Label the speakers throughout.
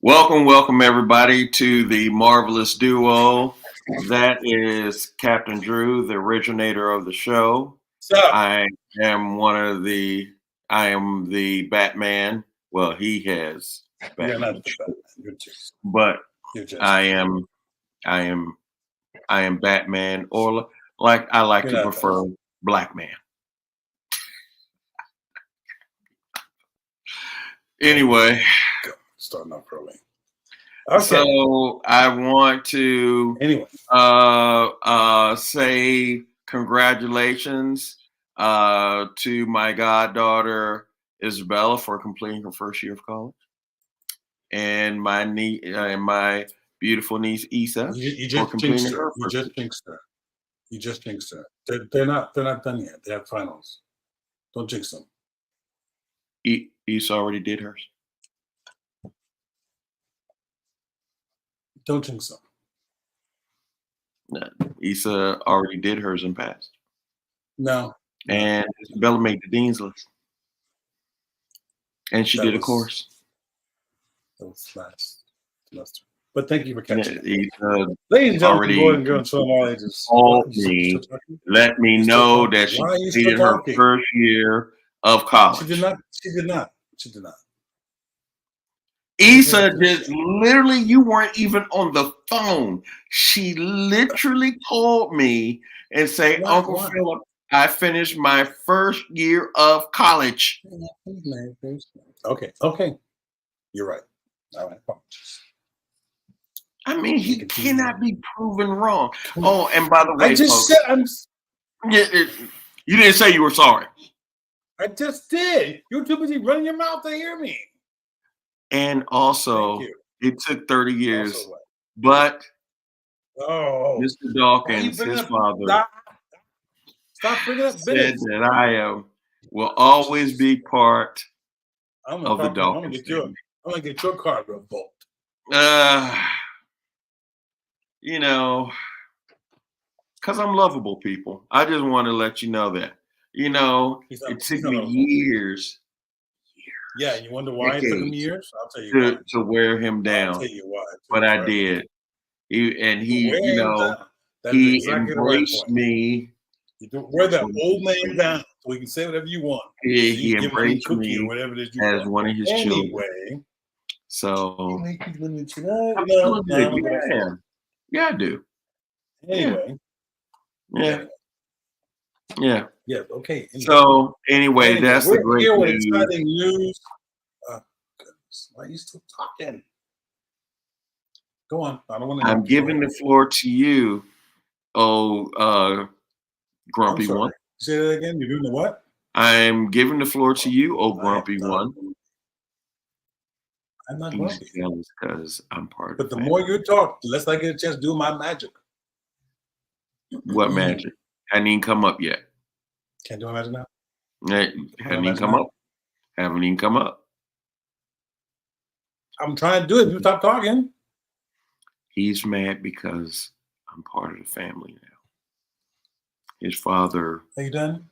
Speaker 1: Welcome everybody to the marvelous duo. That is Captain Drew, the originator of the show.
Speaker 2: So,
Speaker 1: I am I am the Batman. Well, he has
Speaker 2: you're
Speaker 1: Batman,
Speaker 2: not the Batman. You're just.
Speaker 1: but
Speaker 2: You're just.
Speaker 1: I am, I am, I am Batman, or like I like
Speaker 2: You're
Speaker 1: to
Speaker 2: not
Speaker 1: prefer
Speaker 2: Batman.
Speaker 1: Black Man. Anyway,
Speaker 2: Starting off early. Okay.
Speaker 1: so I want to
Speaker 2: Anyway,
Speaker 1: say congratulations to my goddaughter Isabella for completing her first year of college, and my beautiful niece Issa
Speaker 2: you
Speaker 1: for
Speaker 2: just
Speaker 1: completing
Speaker 2: jinxed her.
Speaker 1: her
Speaker 2: You
Speaker 1: first
Speaker 2: just jinxed her. You just jinxed her. They're not done yet. They have finals. Don't jinx them.
Speaker 1: Issa already did hers.
Speaker 2: Don't jinx them.
Speaker 1: No, Issa already did hers and passed,
Speaker 2: No.
Speaker 1: and Isabella made the dean's list, and she
Speaker 2: That
Speaker 1: did a
Speaker 2: was
Speaker 1: course.
Speaker 2: last semester. But thank you for catching
Speaker 1: Yeah,
Speaker 2: up. Ladies and gentlemen,
Speaker 1: already
Speaker 2: boys and girls, from all ages.
Speaker 1: called
Speaker 2: You
Speaker 1: me,
Speaker 2: still talking?
Speaker 1: let me
Speaker 2: You still
Speaker 1: know
Speaker 2: talking?
Speaker 1: that she
Speaker 2: Why are you still
Speaker 1: completed her
Speaker 2: talking?
Speaker 1: first year of college.
Speaker 2: She did not. She did not. She did not.
Speaker 1: Issa just literally, you weren't even on the phone. She literally called me and say, Uncle Philip, I finished my first year of college.
Speaker 2: Okay. You're right. All right.
Speaker 1: I mean, he cannot be proven wrong. Oh, and by the way,
Speaker 2: I just
Speaker 1: folks,
Speaker 2: said I'm.
Speaker 1: You didn't say you were sorry.
Speaker 2: I just did. You're too busy running your mouth to hear me.
Speaker 1: And also, it took 30 years,
Speaker 2: Also what?
Speaker 1: but
Speaker 2: Mr.
Speaker 1: Dawkins, his father,
Speaker 2: stop bringing up
Speaker 1: said that I will always be part of the Dawkins family.
Speaker 2: I'm gonna get your card revoked.
Speaker 1: You know, because I'm lovable, people. I just want to let you know that. You know, it took me years.
Speaker 2: Yeah, you wonder why it took him years? I'll tell you why.
Speaker 1: To wear him down.
Speaker 2: I'll tell you why.
Speaker 1: But I did. He embraced me.
Speaker 2: You wear that old man down so he can say whatever you want.
Speaker 1: He embraced me
Speaker 2: or whatever it is you
Speaker 1: as
Speaker 2: want.
Speaker 1: one of his children. So, yeah, I do.
Speaker 2: Anyway.
Speaker 1: Yeah.
Speaker 2: Yeah. Okay.
Speaker 1: So anyway, that's the great
Speaker 2: news. Exciting news. Goodness, why are you still talking? Go on. I don't want to.
Speaker 1: I'm giving the floor to you. Grumpy one.
Speaker 2: Say that again. You're doing the what?
Speaker 1: I'm giving the floor to you, grumpy one.
Speaker 2: I'm not grumpy
Speaker 1: because I'm part.
Speaker 2: But the more you talk, the less I get a chance to do my magic.
Speaker 1: What magic? Hadn't even come up yet.
Speaker 2: Can't do my magic now.
Speaker 1: Haven't even come up. Haven't even come up.
Speaker 2: I'm trying to do it. You stop talking.
Speaker 1: He's mad because I'm part of the family now. His father.
Speaker 2: Are you done?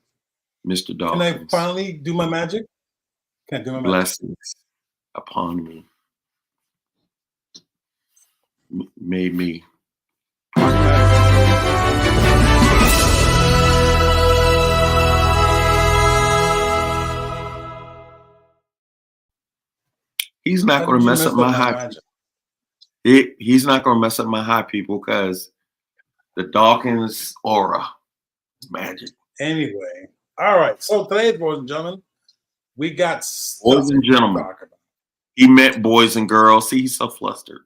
Speaker 1: Mr. Dawkins.
Speaker 2: Can I finally do my magic? Can I do my magic?
Speaker 1: Blessings upon me. Made me. He's not going to mess up my high. He's not going to mess up my high, people, because the Dawkins aura is magic.
Speaker 2: Anyway, all right. So today, boys and gentlemen, we got
Speaker 1: boys and gentlemen. He met boys and girls. See, he's so flustered.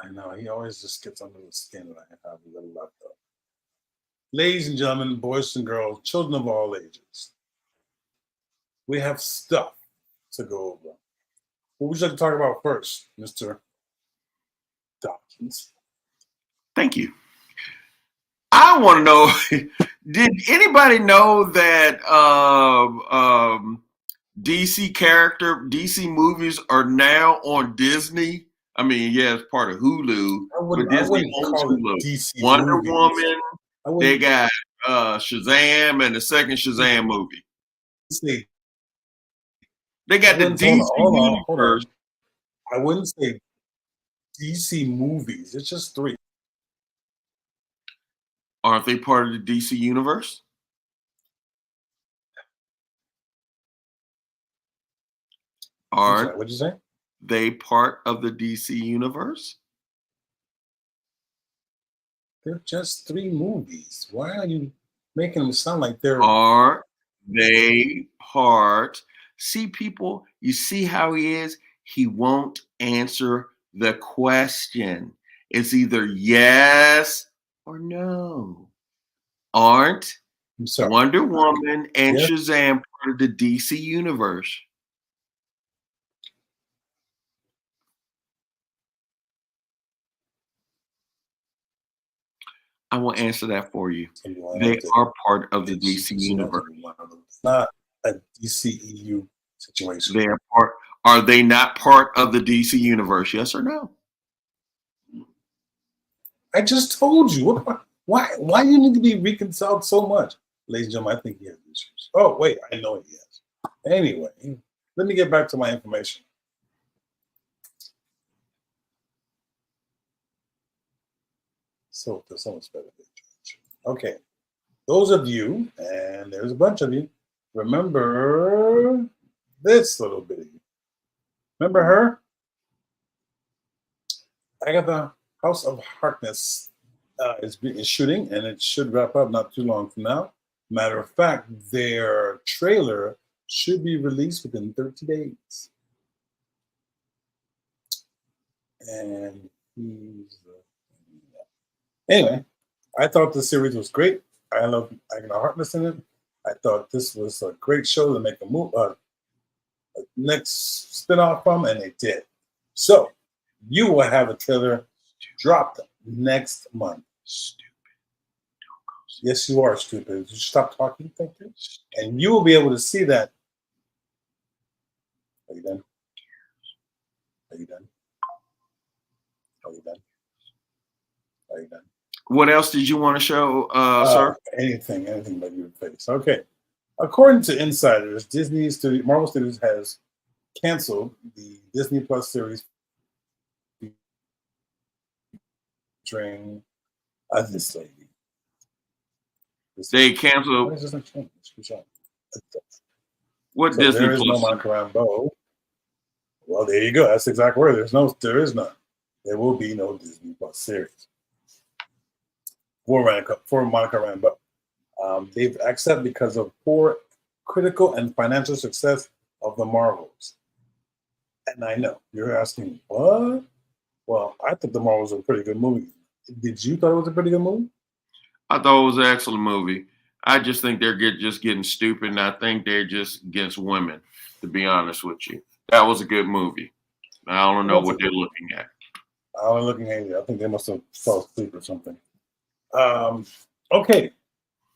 Speaker 2: I know. He always just gets under the skin like I have a little left up. Ladies and gentlemen, boys and girls, children of all ages, we have stuff to go over. What would you like to talk about first, Mr. Dawkins?
Speaker 1: Thank you. I want to know, did anybody know that DC movies are now on Disney? I mean, yeah, it's part of Hulu, but Disney owns Hulu. Wonder Woman, they got Shazam and the second Shazam movie. They got the DC universe
Speaker 2: I wouldn't say DC movies. It's just 3.
Speaker 1: Aren't they part of the DC universe?
Speaker 2: I'm sorry,
Speaker 1: Aren't
Speaker 2: what'd you say?
Speaker 1: they part of the DC universe?
Speaker 2: They're just 3 movies. Why are you making them sound like they're
Speaker 1: Are they part? See, people, you see how he is? He won't answer the question. It's either yes or no. Aren't
Speaker 2: I'm sorry.
Speaker 1: Wonder Woman and
Speaker 2: Yes.
Speaker 1: Shazam part of the DC universe? I will answer that for you. They are part of the DC universe.
Speaker 2: It's not a DCEU situation.
Speaker 1: They are part. Are they not part of the DC universe? Yes or no?
Speaker 2: I just told you. Why you need to be reconciled so much? Ladies and gentlemen, I think he has issues. Oh, wait, I know he has. Anyway, let me get back to my information. So there's so much better. Okay. Those of you, and there's a bunch of you, remember this little bitty. Remember her? Agatha House of Harkness is shooting, and it should wrap up not too long from now. Matter of fact, their trailer should be released within 30 days. And anyway, I thought the series was great. I love Agatha Harkness in it. I thought this was a great show to make a next spin-off from, and they did. So you will have a trailer dropped next month.
Speaker 1: Stupid.
Speaker 2: Yes, you are stupid. You stop talking, thank you. And you will be able to see that. Are you done? Are you done? Are you done? Are you done?
Speaker 1: What else did you want to show, sir?
Speaker 2: Anything but your face. Okay. According to insiders, Marvel Studios has canceled the Disney Plus series featuring this lady.
Speaker 1: They canceled.
Speaker 2: Why is this not changing?
Speaker 1: What
Speaker 2: So
Speaker 1: Disney
Speaker 2: there is
Speaker 1: Plus?
Speaker 2: no Monica Rambeau. Well, there you go. That's the exact word. There is none. There will be no Disney Plus series for Monica Rambeau. They've accepted because of poor critical and financial success of the Marvels. And I know you're asking, what? Well, I thought the Marvels were a pretty good movie. Did you thought it was a pretty good movie?
Speaker 1: I thought it was an excellent movie. I just think they're just getting stupid, and I think they're just against women, to be honest with you. That was a good movie. I don't know what they're looking at.
Speaker 2: I was looking at you. I think they must have fell asleep or something. Okay.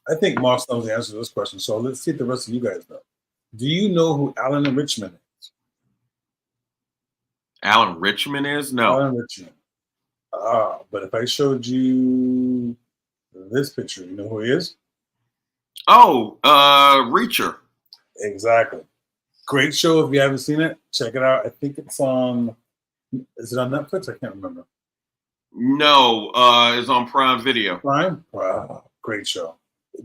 Speaker 2: I think Moss knows the answer to this question, so let's see if the rest of you guys know. Do you know who Alan Richmond is?
Speaker 1: Alan Richmond is? No.
Speaker 2: Alan Richmond. But if I showed you this picture, you know who he is?
Speaker 1: Oh, Reacher.
Speaker 2: Exactly. Great show. If you haven't seen it, check it out. I think it's on. Is it on Netflix? I can't remember.
Speaker 1: No, it's on Prime Video.
Speaker 2: Prime. Wow, great show.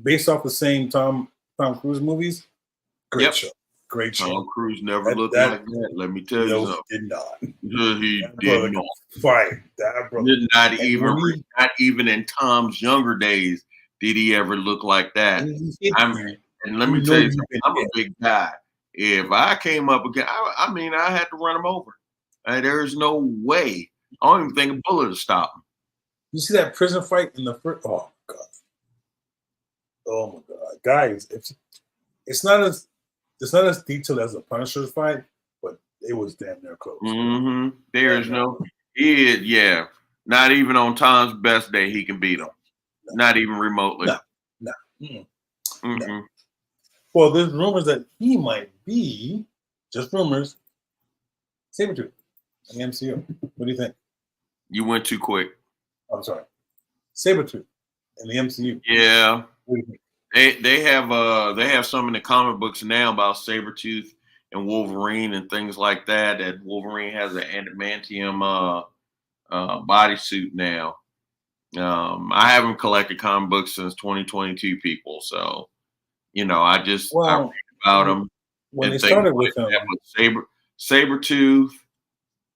Speaker 2: Based off the same Tom Cruise movies. Great show. Great show.
Speaker 1: Tom Cruise never looked like that. Let me tell you something.
Speaker 2: He did not.
Speaker 1: He did not.
Speaker 2: Fight that brother.
Speaker 1: Not even in Tom's younger days did he ever look like that. And let me tell you something. I'm a big guy. If I came up again, I had to run him over. There's no way. I don't even think a bullet would stop him.
Speaker 2: You see that prison fight in the first? Oh god! Oh my god, guys! It's not as detailed as the Punisher's fight, but it was damn near close.
Speaker 1: Mm-hmm. There's not even on Tom's best day he can beat him. No. Not even remotely.
Speaker 2: No.
Speaker 1: Mm-hmm.
Speaker 2: No. Well, there's rumors that he might be, just rumors, Sabretooth in the MCU. What do you think?
Speaker 1: You went too quick.
Speaker 2: I'm sorry. Sabretooth in the MCU.
Speaker 1: Yeah. They have some in the comic books now about Sabretooth and Wolverine and things like that. That Wolverine has an adamantium bodysuit now. I haven't collected comic books since 2022, people. So I read
Speaker 2: Well,
Speaker 1: about them
Speaker 2: when they
Speaker 1: and things
Speaker 2: started
Speaker 1: like
Speaker 2: with
Speaker 1: that.
Speaker 2: him,
Speaker 1: But Sabretooth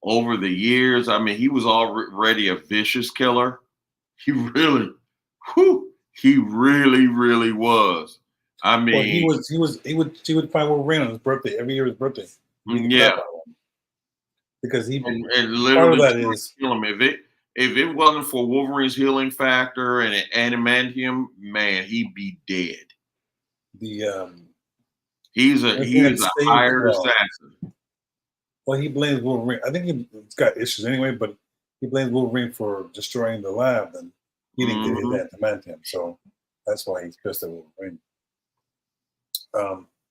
Speaker 1: over the years, I mean, he was already a vicious killer. He really, he really was. I
Speaker 2: well,
Speaker 1: mean,
Speaker 2: he would find Wolverine on his birthday every year. His birthday, beat the crap
Speaker 1: yeah,
Speaker 2: out of him because he
Speaker 1: and
Speaker 2: part of
Speaker 1: literally
Speaker 2: that
Speaker 1: trying to
Speaker 2: is
Speaker 1: kill him. If it wasn't for Wolverine's healing factor and adamantium, man, he'd be dead.
Speaker 2: the
Speaker 1: He's a
Speaker 2: only thing
Speaker 1: he
Speaker 2: that
Speaker 1: is a
Speaker 2: saved.
Speaker 1: hired assassin.
Speaker 2: Well, he blames Wolverine. I think he's got issues anyway, but he blames Wolverine for destroying the lab, and he didn't get his
Speaker 1: Hmm.
Speaker 2: adamantium, so that's why he's pissed at Wolverine.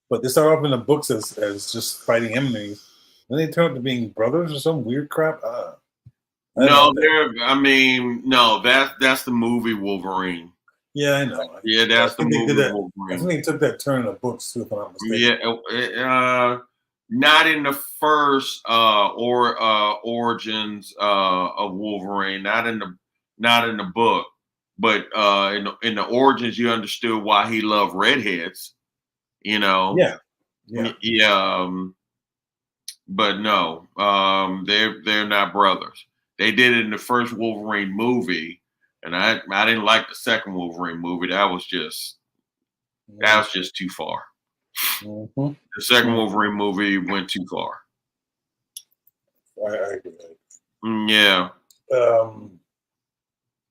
Speaker 2: But they start off in the books as just fighting enemies. Then they turn out to being brothers or some weird crap. I don't
Speaker 1: No,
Speaker 2: know.
Speaker 1: no, that's the movie Wolverine.
Speaker 2: Yeah, I know.
Speaker 1: Yeah,
Speaker 2: But I
Speaker 1: that's the
Speaker 2: think they did
Speaker 1: movie
Speaker 2: that. I think
Speaker 1: Wolverine.
Speaker 2: they took that turn in the books too, if I'm not mistaken.
Speaker 1: Yeah, not in the first origins of Wolverine, not in the book, but in the origins, you understood why he loved redheads. You know,
Speaker 2: Yeah, yeah.
Speaker 1: yeah, but no, they're not brothers. They did it in the first Wolverine movie, and I didn't like the second Wolverine movie. That was just too far.
Speaker 2: Mm-hmm.
Speaker 1: The second Wolverine movie went too far.
Speaker 2: I agree.
Speaker 1: Yeah,
Speaker 2: Um,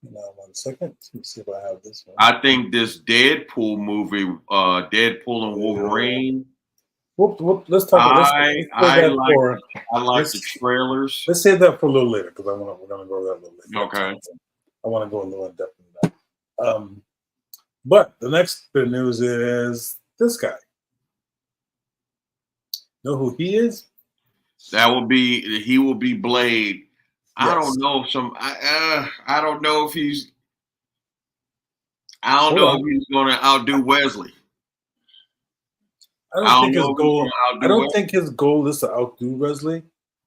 Speaker 2: now, 1 second. Let's see if I have this one.
Speaker 1: I think this Deadpool movie, Deadpool and Wolverine.
Speaker 2: Let's talk. Let's save
Speaker 1: I
Speaker 2: that
Speaker 1: like
Speaker 2: for.
Speaker 1: I like the
Speaker 2: Let's
Speaker 1: trailers.
Speaker 2: let's save that for a little later because we're gonna go that a little later.
Speaker 1: Okay.
Speaker 2: I want to go a little in depth in that. But the next bit of news is this guy. Know who he is?
Speaker 1: He will be Blade. I
Speaker 2: Yes.
Speaker 1: don't know if I don't know if he's I don't
Speaker 2: Hold
Speaker 1: know
Speaker 2: on.
Speaker 1: if he's gonna outdo Wesley.
Speaker 2: I
Speaker 1: I
Speaker 2: don't
Speaker 1: don't
Speaker 2: think his
Speaker 1: know if he's
Speaker 2: goal.
Speaker 1: gonna
Speaker 2: I
Speaker 1: outdo
Speaker 2: don't
Speaker 1: Wesley.
Speaker 2: think his goal is to outdo Wesley,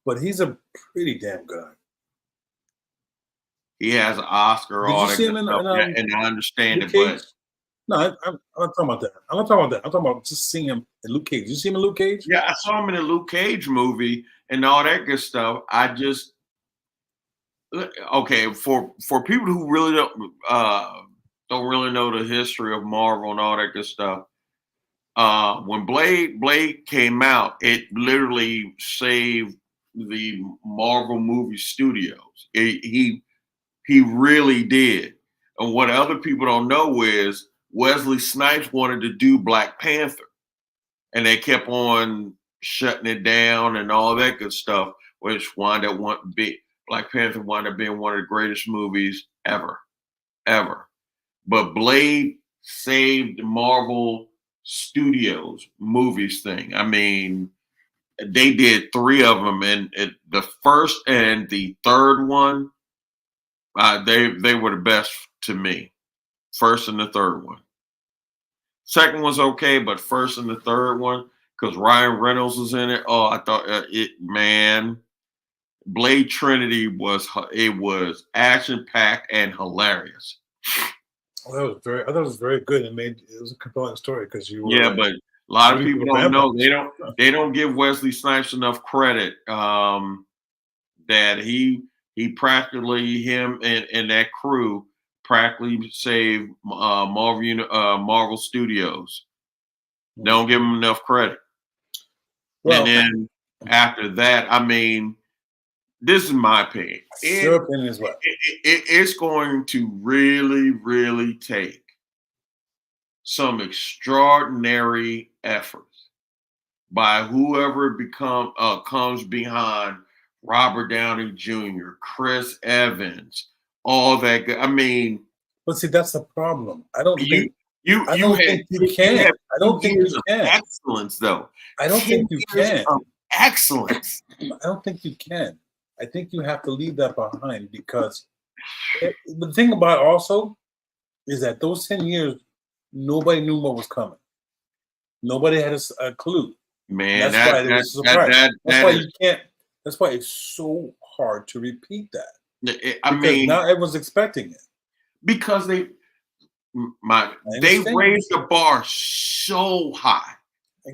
Speaker 2: but he's a pretty damn guy.
Speaker 1: He has an Oscar,
Speaker 2: Did you
Speaker 1: all that
Speaker 2: see
Speaker 1: good
Speaker 2: him in
Speaker 1: stuff. Yeah, and I understand
Speaker 2: Luke
Speaker 1: it, but
Speaker 2: Cage? No, I'm not talking about that. I'm not talking about that. I'm talking about just seeing him in Luke Cage. You see him in Luke Cage?
Speaker 1: yeah, I saw him in the Luke Cage movie and all that good stuff. I just okay for people who really don't really know the history of Marvel and all that good stuff. When Blade came out, it literally saved the Marvel movie studios. He really did. And what other people don't know is Wesley Snipes wanted to do Black Panther, and they kept on shutting it down and all that good stuff, which wound up Black Panther wound up being one of the greatest movies ever. But Blade saved Marvel Studios movies thing. I mean, they did three of them, and the first and the third one, they were the best to me. First and the third one. Second was okay, but first and the third one, because Ryan Reynolds was in it. Oh, I thought man, Blade Trinity was action packed and hilarious.
Speaker 2: Well, I thought it was very good. It was a compelling story because you were
Speaker 1: Yeah,
Speaker 2: like
Speaker 1: but a lot of
Speaker 2: rooting
Speaker 1: people
Speaker 2: for the
Speaker 1: don't know.
Speaker 2: vampires.
Speaker 1: They don't give Wesley Snipes enough credit. That he practically him and that crew practically saved Marvel Studios. Don't give him enough credit. And
Speaker 2: Well,
Speaker 1: then after that, I mean, this is my opinion.
Speaker 2: your opinion is what?
Speaker 1: It's going to really take some extraordinary efforts by whoever comes behind Robert Downey Jr., Chris Evans, all that. I mean,
Speaker 2: But see, that's the problem. I don't
Speaker 1: you
Speaker 2: think
Speaker 1: you
Speaker 2: I
Speaker 1: you
Speaker 2: don't
Speaker 1: had
Speaker 2: think you
Speaker 1: you
Speaker 2: can.
Speaker 1: have
Speaker 2: I don't
Speaker 1: 10
Speaker 2: think
Speaker 1: years
Speaker 2: you
Speaker 1: of
Speaker 2: can.
Speaker 1: excellence, though.
Speaker 2: I don't
Speaker 1: 10
Speaker 2: think you
Speaker 1: years
Speaker 2: can.
Speaker 1: of excellence.
Speaker 2: I don't think you can. I think you have to leave that behind because the thing about it also is that those 10 years, nobody knew what was coming. Nobody had a clue.
Speaker 1: Man,
Speaker 2: That's why it was a surprise. That's
Speaker 1: that
Speaker 2: why
Speaker 1: is.
Speaker 2: you can't. That's why it's so hard to repeat that
Speaker 1: I
Speaker 2: because
Speaker 1: mean,
Speaker 2: now everyone's expecting it.
Speaker 1: because they
Speaker 2: I
Speaker 1: they
Speaker 2: understand.
Speaker 1: raised the bar so high.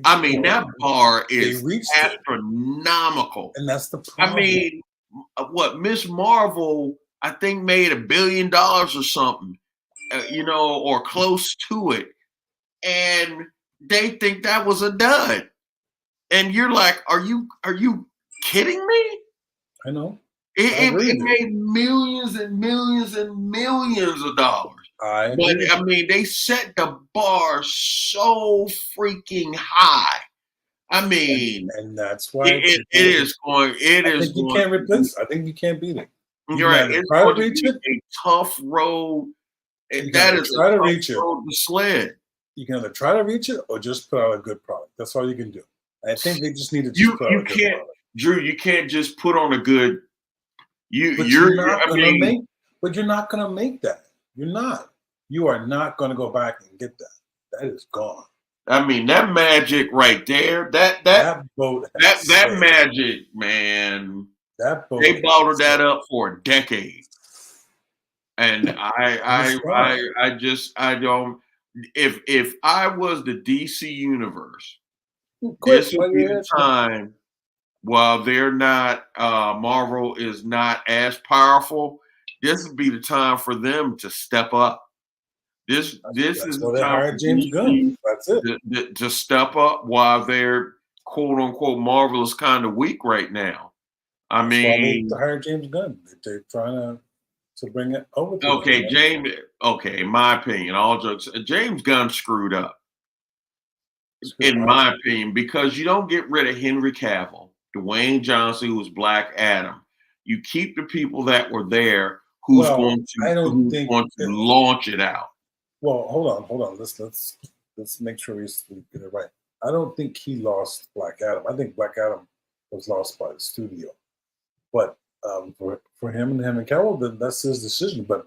Speaker 1: I mean,
Speaker 2: Well,
Speaker 1: that bar
Speaker 2: they
Speaker 1: is
Speaker 2: reached it,
Speaker 1: astronomical.
Speaker 2: and that's the
Speaker 1: I
Speaker 2: problem.
Speaker 1: mean, what Miss Marvel, I think, made $1 billion or something, or close to it, and they think that was a dud. And you're like, are you kidding me?
Speaker 2: I know. I
Speaker 1: It,
Speaker 2: agree
Speaker 1: it
Speaker 2: with you.
Speaker 1: made millions and millions and millions of dollars.
Speaker 2: I
Speaker 1: But
Speaker 2: agree.
Speaker 1: I mean, they set the bar so freaking high. I mean,
Speaker 2: And that's why
Speaker 1: it is going. It
Speaker 2: I
Speaker 1: is
Speaker 2: think you
Speaker 1: going
Speaker 2: can't
Speaker 1: to be.
Speaker 2: replace it. I think you can't beat it. You
Speaker 1: You're
Speaker 2: can
Speaker 1: right.
Speaker 2: either
Speaker 1: It's
Speaker 2: try to
Speaker 1: going to
Speaker 2: reach
Speaker 1: be
Speaker 2: it.
Speaker 1: a tough road.
Speaker 2: You can
Speaker 1: That
Speaker 2: either
Speaker 1: is
Speaker 2: try
Speaker 1: a
Speaker 2: to
Speaker 1: tough
Speaker 2: reach it.
Speaker 1: road to sled.
Speaker 2: You can either try to reach it or just put out a good product. That's all you can do. I think they just need to just
Speaker 1: You
Speaker 2: put out
Speaker 1: you
Speaker 2: a good
Speaker 1: can't,
Speaker 2: product.
Speaker 1: Drew. You can't just put on a good.
Speaker 2: But
Speaker 1: You're.
Speaker 2: you're not
Speaker 1: I
Speaker 2: gonna
Speaker 1: mean,
Speaker 2: make. But you're not gonna make that. You're not. You are not gonna go back and get that. That is gone.
Speaker 1: that magic right there.
Speaker 2: That boat has
Speaker 1: That
Speaker 2: sailed.
Speaker 1: magic, man.
Speaker 2: That boat
Speaker 1: They bottled
Speaker 2: has
Speaker 1: that
Speaker 2: sailed.
Speaker 1: up for a decade, and
Speaker 2: And it's gone.
Speaker 1: I don't. If I was the DC universe,
Speaker 2: Quit
Speaker 1: this would
Speaker 2: while
Speaker 1: be
Speaker 2: you're
Speaker 1: the
Speaker 2: ahead.
Speaker 1: time. While they're not, Marvel is not as powerful. This would be the time for them to step up. This
Speaker 2: That's
Speaker 1: is
Speaker 2: why
Speaker 1: the
Speaker 2: they
Speaker 1: time
Speaker 2: hired
Speaker 1: for
Speaker 2: James
Speaker 1: DC
Speaker 2: Gunn. That's it.
Speaker 1: to step up while they're quote unquote Marvel is kind of weak right now. I
Speaker 2: That's why they
Speaker 1: mean,
Speaker 2: hired James Gunn. They're trying to bring it over to them.
Speaker 1: okay, James. Okay, in my opinion, all jokes, James Gunn screwed up. In my opinion, because you don't get rid of Henry Cavill, Dwayne Johnson, who was Black Adam. You keep the people that were there who's
Speaker 2: Well,
Speaker 1: going
Speaker 2: I don't
Speaker 1: to
Speaker 2: think.
Speaker 1: launch it out.
Speaker 2: Well, hold on. Let's make sure we get it right. I don't think he lost Black Adam. I think Black Adam was lost by the studio. But for him and Cavill, then that's his decision. But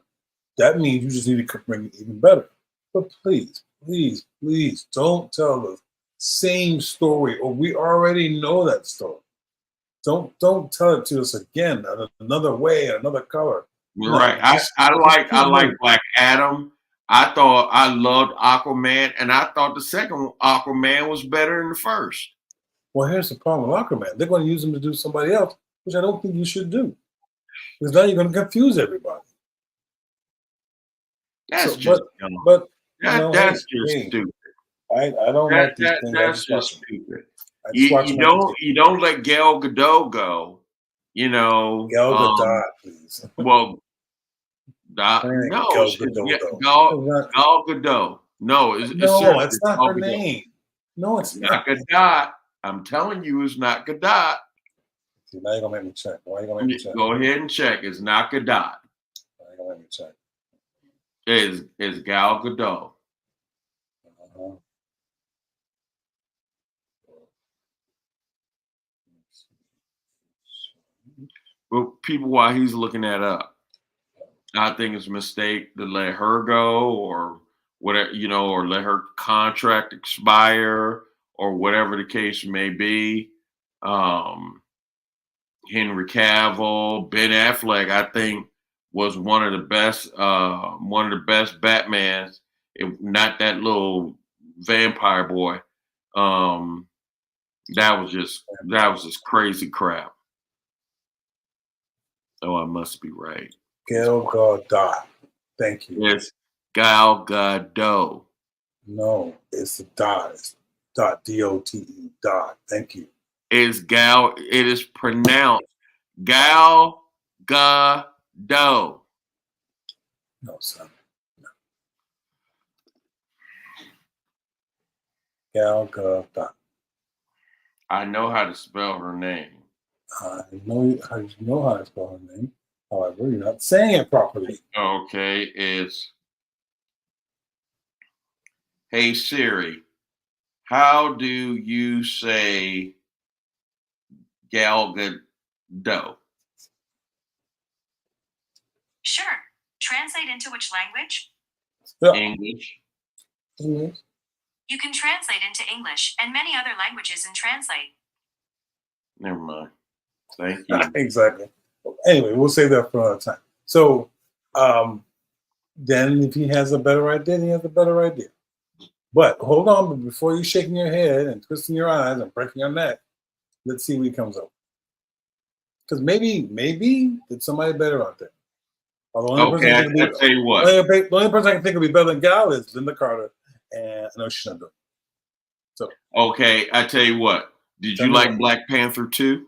Speaker 2: that means you just need to bring it even better. But please, please, please don't tell the same story, or we already know that story. Don't tell it to us again, another way, another color.
Speaker 1: You're
Speaker 2: No,
Speaker 1: right.
Speaker 2: just
Speaker 1: I
Speaker 2: keep
Speaker 1: like
Speaker 2: moving.
Speaker 1: Black Adam. I loved Aquaman, and I thought the second Aquaman was better than the first.
Speaker 2: Well, here's the problem with Aquaman. They're going to use him to do somebody else, which I don't think you should do. Because now you're going to confuse everybody.
Speaker 1: That's
Speaker 2: So,
Speaker 1: just
Speaker 2: but you know,
Speaker 1: that's just
Speaker 2: hey,
Speaker 1: stupid.
Speaker 2: I don't like these things. I
Speaker 1: That's
Speaker 2: just watch
Speaker 1: just
Speaker 2: them.
Speaker 1: stupid.
Speaker 2: I just watch them.
Speaker 1: You don't let Gal Gadot go. You know,
Speaker 2: Gal Gadot, please.
Speaker 1: well, no,
Speaker 2: Gal Gadot, though.
Speaker 1: Gal Gadot. No, it's
Speaker 2: No,
Speaker 1: seriously
Speaker 2: it's not
Speaker 1: Gal
Speaker 2: her
Speaker 1: Gadot.
Speaker 2: name. No, it's
Speaker 1: Not
Speaker 2: not.
Speaker 1: Gadot. I'm telling you, it's not Gadot.
Speaker 2: See, now you're gonna make me check. Why are you gonna make me check?
Speaker 1: Go ahead and check. It's not Gadot.
Speaker 2: Why are you gonna make me check?
Speaker 1: It's Gal Gadot.
Speaker 2: Uh-huh.
Speaker 1: Well, people, while he's looking that up, I think it's a mistake to let her go or whatever, or let her contract expire or whatever the case may be. Henry Cavill, Ben Affleck, I think was one of the best Batmans. Not that little vampire boy. Um, that was just crazy crap. Oh, I must be right.
Speaker 2: Gal Gadot. Thank you.
Speaker 1: It's Gal Gadot.
Speaker 2: No, it's the dot. It's dot D-O-T-E dot. Thank you.
Speaker 1: It's Gal. It is pronounced Gal Gadot.
Speaker 2: No, son. No. Gal Gadot.
Speaker 1: I know how to spell her name.
Speaker 2: I know you know how to spell her name. However, you're not saying it properly.
Speaker 1: Okay, it's Hey Siri, how do you say Gal Gadot?
Speaker 3: Sure. Translate into which language?
Speaker 2: Yeah.
Speaker 1: English.
Speaker 2: English.
Speaker 3: You can translate into English and many other languages in Translate.
Speaker 1: Never mind. Thank you.
Speaker 2: Exactly. Anyway, we'll save that for another time. So, then if he has a better idea, he has a better idea. But hold on, but before you're shaking your head and twisting your eyes and breaking your neck, let's see what he comes up. Because maybe there's somebody better out there.
Speaker 1: Okay, I'll tell you what.
Speaker 2: The only person I can think would be better than Gal is Linda Carter, and I know she's not doing it. So
Speaker 1: okay, I tell you what. Did you like Black Panther 2?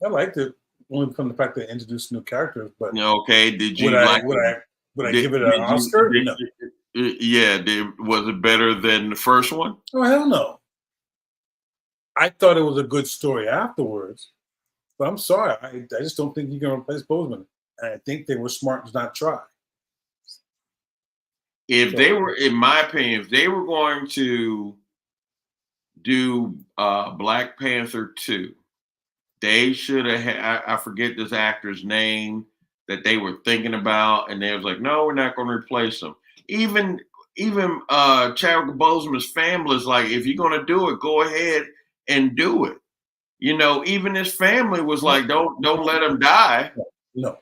Speaker 2: I liked it only from the fact that it introduced new characters. But
Speaker 1: okay, did you
Speaker 2: would I give it an Oscar? No.
Speaker 1: Was it better than the first one?
Speaker 2: Oh hell no! I thought it was a good story afterwards, but I'm sorry, I just don't think you can replace Boseman. And I think they were smart to not try.
Speaker 1: They were, in my opinion, if they were going to do Black Panther 2, they should have had, I forget this actor's name that they were thinking about, and they was like, no, we're not going to replace him. Even Chadwick Boseman's family is like, if you're going to do it, go ahead and do it. Even his family was like, don't let him die.
Speaker 2: No,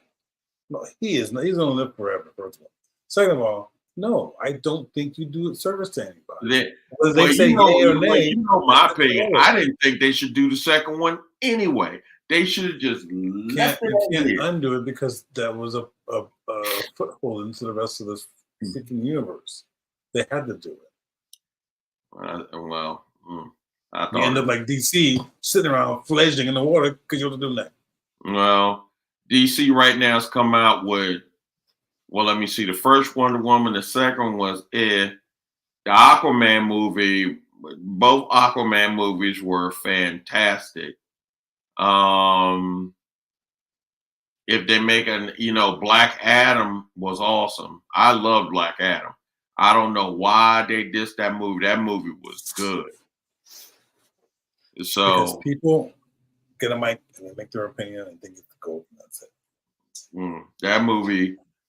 Speaker 2: he's going to live forever, first of all. Second of all, no, I don't think you do a service to anybody. They say yay or nay.
Speaker 1: My opinion, I didn't think they should do the second one anyway. They should have just left it.
Speaker 2: You can't undo it because that was a foothold into the rest of this freaking universe. They had to do it.
Speaker 1: You
Speaker 2: end up like DC, sitting around fledgling in the water because you want to do that.
Speaker 1: Well, DC right now has come out with, let me see. The first Wonder Woman, the second was the Aquaman movie. Both Aquaman movies were fantastic. If they make Black Adam was awesome. I love Black Adam. I don't know why they dissed that movie. That movie was good. So
Speaker 2: because people get a mic and they make their opinion and they get the gold, and that's it.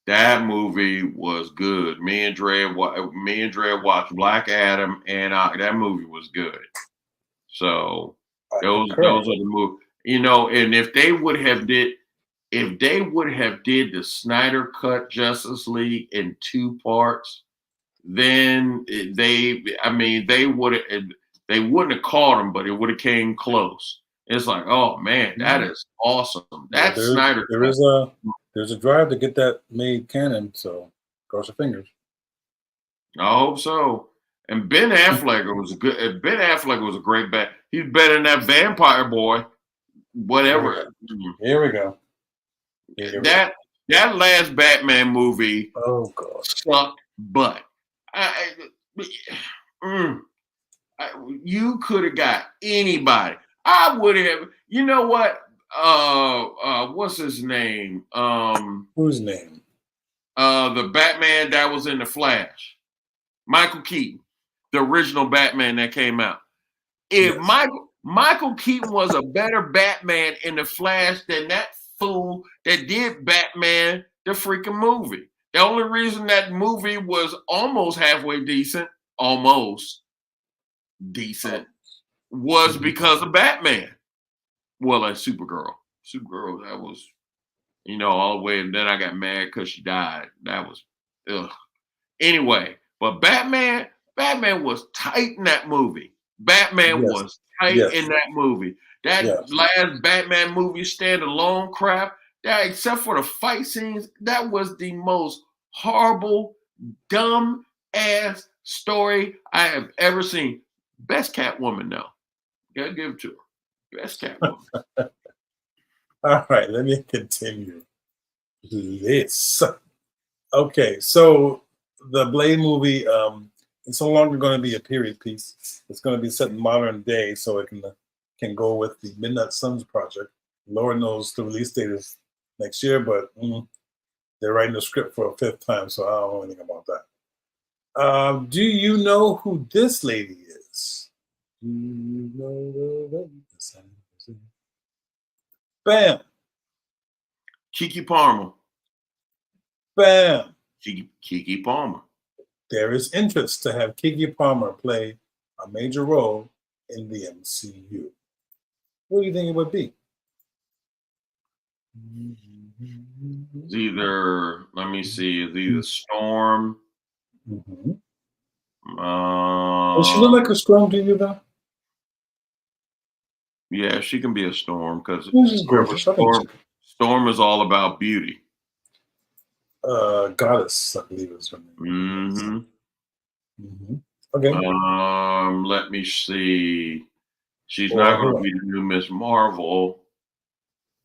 Speaker 1: That movie was good. Me and Dre watched Black Adam, and that movie was good. So those are the movies. And if they would have did the Snyder Cut Justice League in 2 parts, then they wouldn't have caught him, but it would have came close. It's like, oh man, that is awesome. That's Snyder Cut.
Speaker 2: There's a drive to get that made canon, so cross your fingers.
Speaker 1: I hope so. And Ben Affleck was good. Ben Affleck was a great bat. He's better than that vampire boy. Whatever.
Speaker 2: Here we go.
Speaker 1: That last Batman movie.
Speaker 2: Oh god.
Speaker 1: Sucked butt. You could have got anybody. I would have. You know what? What's his name?
Speaker 2: Whose name?
Speaker 1: The Batman that was in the Flash, Michael Keaton, the original Batman that came out. If Michael Keaton was a better Batman in the Flash than that fool that did Batman the freaking movie. The only reason that movie was almost halfway decent, was because of Batman. Well, like Supergirl. That was, all the way. And then I got mad because she died. That was, ugh. Anyway, but Batman was tight in that movie. Batman was tight in that movie. That last Batman movie, standalone crap, that except for the fight scenes, that was the most horrible, dumb ass story I have ever seen. Best Catwoman, though. Gotta give it to her. Best Catwoman.
Speaker 2: All right, let me continue this. Okay, so the Blade movie, it's no longer going to be a period piece. It's going to be set in modern day, so it can go with the Midnight Suns project. Lord knows the release date is next year, but they're writing the script for a 5th time, so I don't know anything about that. Do you know who this lady is? Do you know the lady? Bam.
Speaker 1: Keke Palmer.
Speaker 2: Bam.
Speaker 1: Keke Palmer.
Speaker 2: there is interest to have Keke Palmer play a major role in the MCU. What do you think it would be?
Speaker 1: It's either, let me see, it's either Storm.
Speaker 2: Mm-hmm. Does she look like a Storm to you, though?
Speaker 1: Yeah, she can be a Storm because
Speaker 2: She's gorgeous.
Speaker 1: Storm is all about beauty.
Speaker 2: Goddess, I believe is her name.
Speaker 1: Mm-hmm.
Speaker 2: Okay.
Speaker 1: Let me see. She's not going to be the new Miss Marvel.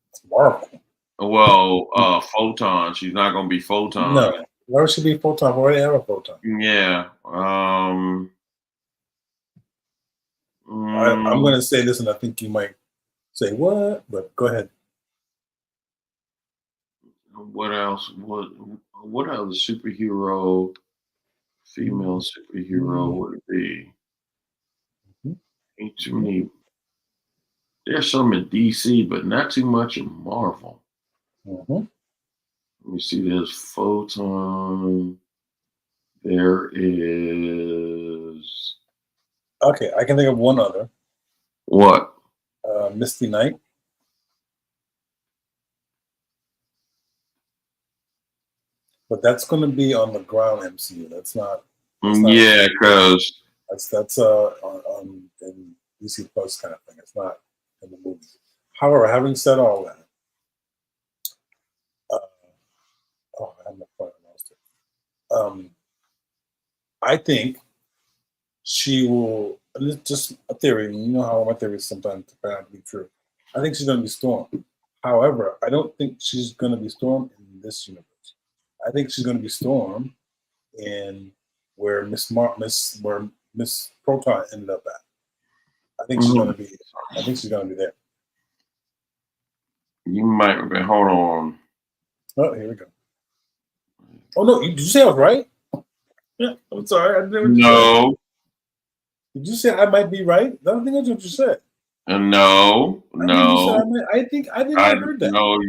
Speaker 2: It's Marvel.
Speaker 1: Well, Photon. She's not going to be Photon.
Speaker 2: No. Why would she be Photon? We already have a Photon.
Speaker 1: Yeah.
Speaker 2: I'm going to say this, and I think you might say what, but go ahead.
Speaker 1: What else? What other superhero, female superhero would it be? Ain't too many. There's some in DC, but not too much in Marvel. Let me see. There's Photon. There is.
Speaker 2: Okay, I can think of one other.
Speaker 1: What?
Speaker 2: Misty Knight. But that's going to be on the ground MCU. That's not
Speaker 1: Yeah, because
Speaker 2: that's on in DC Plus kind of thing. It's not in the movies. However, having said all that, I have my point. I lost it. I think she will. And it's just a theory. You know how my theories sometimes turn out to be true. I think she's going to be Storm. However, I don't think she's going to be Storm in this universe. I think she's going to be Storm in where Miss Proton ended up at. I think she's going to be. I think she's going to be there.
Speaker 1: You might have been. Hold on.
Speaker 2: Oh, here we go. Oh no! Did you say I was right? Yeah, I'm sorry. I didn't.
Speaker 1: No.
Speaker 2: Did you say I might be right? I don't think that's what you said.
Speaker 1: No.
Speaker 2: I think I heard that.
Speaker 1: No,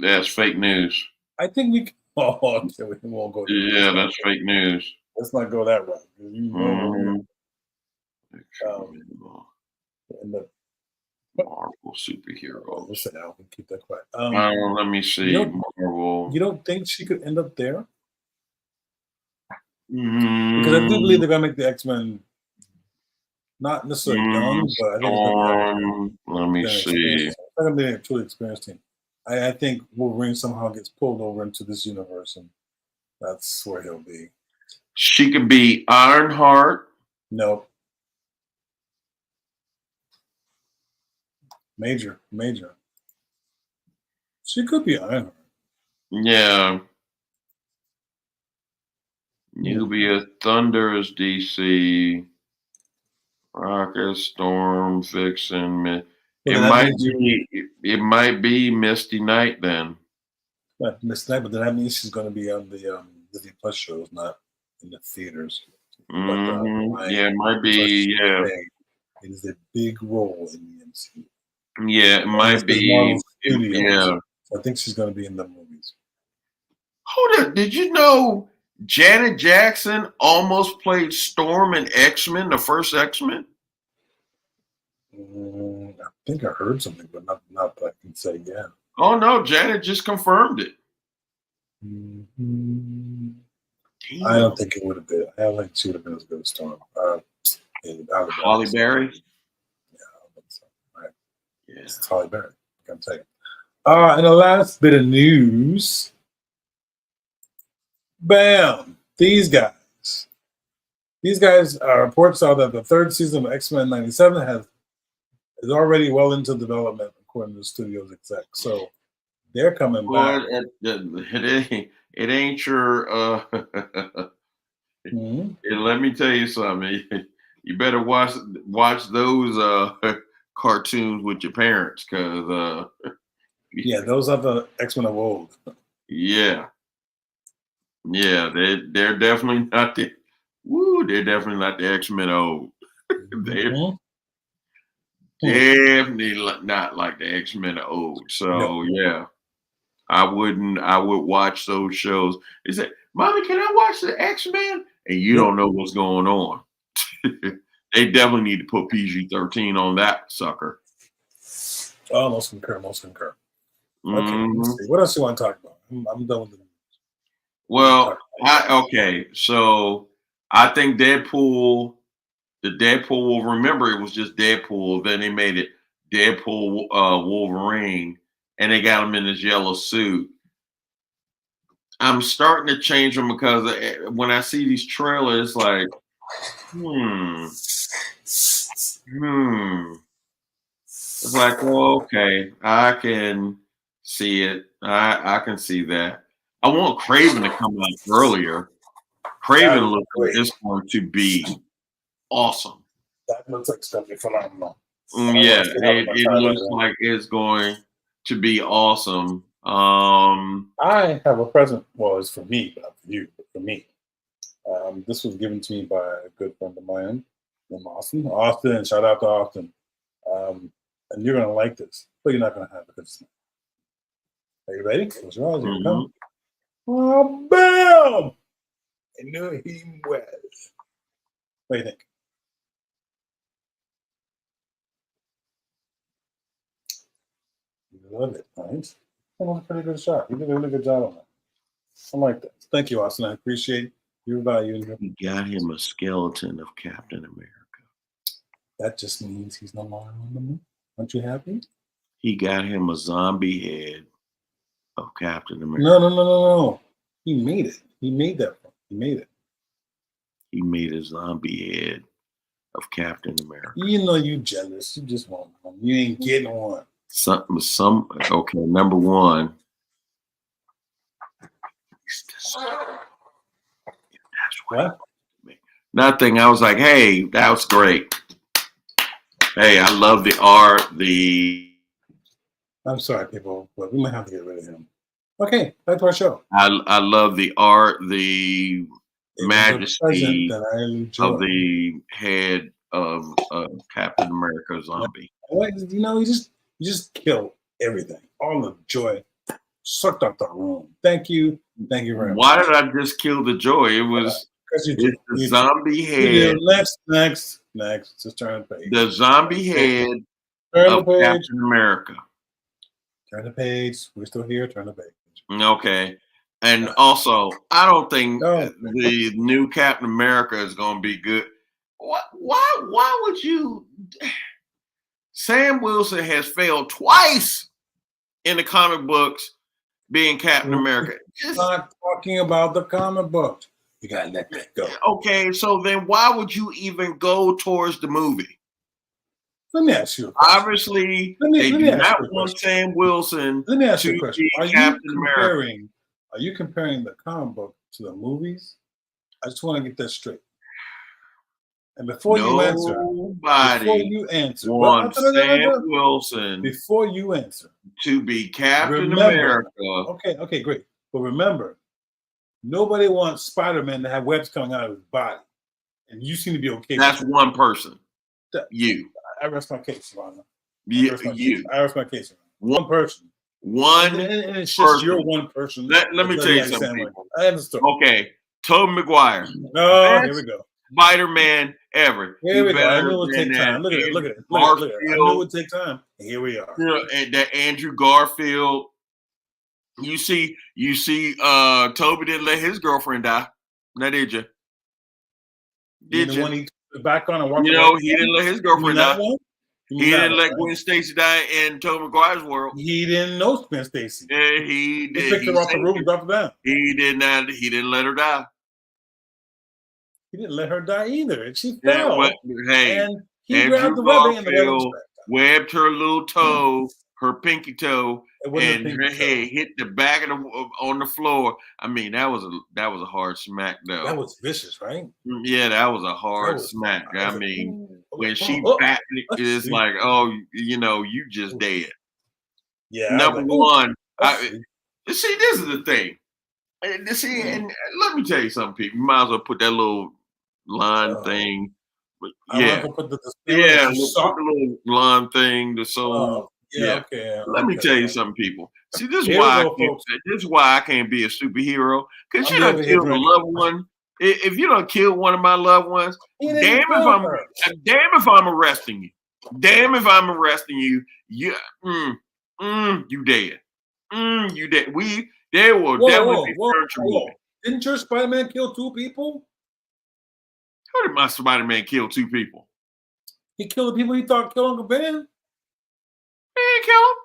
Speaker 1: that's fake news.
Speaker 2: I think we. Oh, okay, we won't go there.
Speaker 1: Yeah, that's fake news.
Speaker 2: Let's not go that route. You know,
Speaker 1: Marvel superhero.
Speaker 2: Listen, Al, keep that quiet.
Speaker 1: Let me see. Marvel.
Speaker 2: You don't think she could end up there?
Speaker 1: Mm-hmm.
Speaker 2: Because I do believe they're gonna make the X-Men not necessarily young, but I think it's gonna be
Speaker 1: let me see.
Speaker 2: It's not gonna be a truly experienced team. I think Wolverine somehow gets pulled over into this universe, and that's where he'll be.
Speaker 1: She could be Ironheart.
Speaker 2: No. Major. She could be Ironheart.
Speaker 1: Yeah. You'll be a Thunder as DC. Rocket, Storm, Vixen. It might be Misty Knight then.
Speaker 2: Misty Knight, but then that means she's going to be on the Disney Plus shows, not in the theaters.
Speaker 1: Yeah, it might be. Yeah,
Speaker 2: it is a big role in the MCU.
Speaker 1: Yeah, it might be. Yeah,
Speaker 2: so I think she's going to be in the movies.
Speaker 1: Hold up! Did you know Janet Jackson almost played Storm in X-Men, the first X-Men?
Speaker 2: I think I heard something, but not that I can say yeah.
Speaker 1: Oh no, Janet just confirmed it.
Speaker 2: I don't think it would have been. I don't think she would have been as good as Storm.
Speaker 1: Halle Berry.
Speaker 2: Yeah, I don't think so. Right.
Speaker 1: Yeah,
Speaker 2: it's Halle Berry. I can tell you. And the last bit of news. Bam! These guys. Reports are that the third season of X-Men '97 is already well into development, according to the studio's exec. So they're coming back.
Speaker 1: It ain't your. Let me tell you something. You better watch those cartoons with your parents, because
Speaker 2: yeah, those are the X-Men of old.
Speaker 1: Yeah, they're definitely not the. They're definitely not the X-Men of old. They're definitely not like the X-Men of old. So yeah, I would watch those shows. They said, "Mommy, can I watch the X-Men?" and you don't know what's going on. They definitely need to put PG-13 on that sucker.
Speaker 2: Oh, most concur. Most concur. Okay,
Speaker 1: Mm-hmm.
Speaker 2: let's see. What else you want to talk about? I'm done with the news.
Speaker 1: Well, okay, so I think Deadpool, the Deadpool, remember it was just Deadpool, then they made it Deadpool Wolverine, and they got him in his yellow suit. I'm starting to change them because when I see these trailers, like, it's like, well, okay, I can see it. I can see that. I want Craven to come out earlier. Craven looks like it's going to be awesome.
Speaker 2: That looks like it's going to be phenomenal.
Speaker 1: Yeah, it looks like it's going to be awesome.
Speaker 2: I have a present. Well, it's for me, not for you, but for me. This was given to me by a good friend of mine named Austin. Austin, shout out to Austin. And you're going to like this, but you're not going to have it. Are you ready? Close your eyes. Here we come. Oh, bam! I knew he was. What do you think? You love it, right? That was a pretty good shot. You did a really good job on that. I like that. Thank you, Austin. I appreciate your value.
Speaker 1: He got him a skeleton of Captain America.
Speaker 2: That just means he's no longer on the moon. Aren't you happy?
Speaker 1: He got him a zombie head of Captain America.
Speaker 2: No. He made it. He made that one. He made it.
Speaker 1: He made a zombie head of Captain America.
Speaker 2: You know you jealous. You just want one. You ain't getting one.
Speaker 1: Okay, number one.
Speaker 2: What?
Speaker 1: Nothing. I was like, hey, that was great. Hey, I love the art.
Speaker 2: I'm sorry, people, but we might have to get rid of him. Okay, back to our show.
Speaker 1: I love the art, the majesty of the head of Captain America zombie.
Speaker 2: You know, you just kill everything. All the joy sucked out the room. Thank you very much.
Speaker 1: Why did I just kill the joy? It was the zombie head.
Speaker 2: Next. Just turn the page.
Speaker 1: The zombie head of Captain America.
Speaker 2: Turn the page. We're still here. Turn the page.
Speaker 1: Okay. And also, I don't think the new Captain America is going to be good. Why would you? Sam Wilson has failed twice in the comic books being Captain America.
Speaker 2: Just not talking about the comic books. You got to let that go.
Speaker 1: Okay, so then why would you even go towards the movie?
Speaker 2: Let me ask you a question.
Speaker 1: Obviously, they do not want Sam Wilson
Speaker 2: to be Captain
Speaker 1: America.
Speaker 2: Are you comparing the comic book to the movies? I just want to get that straight. And before you answer,
Speaker 1: wants Sam Wilson
Speaker 2: before you answer
Speaker 1: to be Captain America.
Speaker 2: Okay, great. But remember, nobody wants Spider-Man to have webs coming out of his body, and you seem to be okay.
Speaker 1: That's with one person. You.
Speaker 2: I rest my case, Ron.
Speaker 1: I
Speaker 2: rest my case. One person.
Speaker 1: And
Speaker 2: it's just your one person.
Speaker 1: Let me tell you something.
Speaker 2: I understand.
Speaker 1: Okay, Tobey Maguire.
Speaker 2: No, here we go.
Speaker 1: Spider-Man ever.
Speaker 2: Here we go. I knew it would take time. Look at it. I knew it would take time. And here we are.
Speaker 1: And that Andrew Garfield. You see, Toby didn't let his girlfriend die. Now did you?
Speaker 2: Did you? When he back on and walked
Speaker 1: he didn't let his girlfriend die. He didn't let Gwen Stacy die in Tobey Maguire's world.
Speaker 2: He didn't know Gwen Stacy.
Speaker 1: Yeah, he did.
Speaker 2: He picked her off the roof and dropped her down.
Speaker 1: He did not. He didn't let her die.
Speaker 2: He didn't let her die either, and she fell.
Speaker 1: And
Speaker 2: he grabbed the webbing and the
Speaker 1: webbed her little toe, her pinky toe, and her head hit the back of on the floor. I mean, that was a hard smack, though.
Speaker 2: That was vicious, right?
Speaker 1: Yeah, that was a hard smack. I mean, when she backed it, it's like, you just dead.
Speaker 2: Yeah.
Speaker 1: Number one, see, this is the thing. See, and let me tell you something, people. You might as well put that little line thing. But put the little line thing.
Speaker 2: Okay.
Speaker 1: Let me tell you something, people. See, this is why I can't be a superhero. Because you don't kill the loved one If you don't kill one of my loved ones,
Speaker 2: He
Speaker 1: damn
Speaker 2: didn't
Speaker 1: if
Speaker 2: kill
Speaker 1: I'm
Speaker 2: her.
Speaker 1: damn if I'm arresting you. Damn if I'm arresting you. You you dead. You dead. There will definitely be furniture moving.
Speaker 2: Didn't your Spider-Man kill 2 people?
Speaker 1: How did my Spider-Man kill 2 people?
Speaker 2: He killed the people he thought killed Uncle Ben.
Speaker 1: He didn't kill him.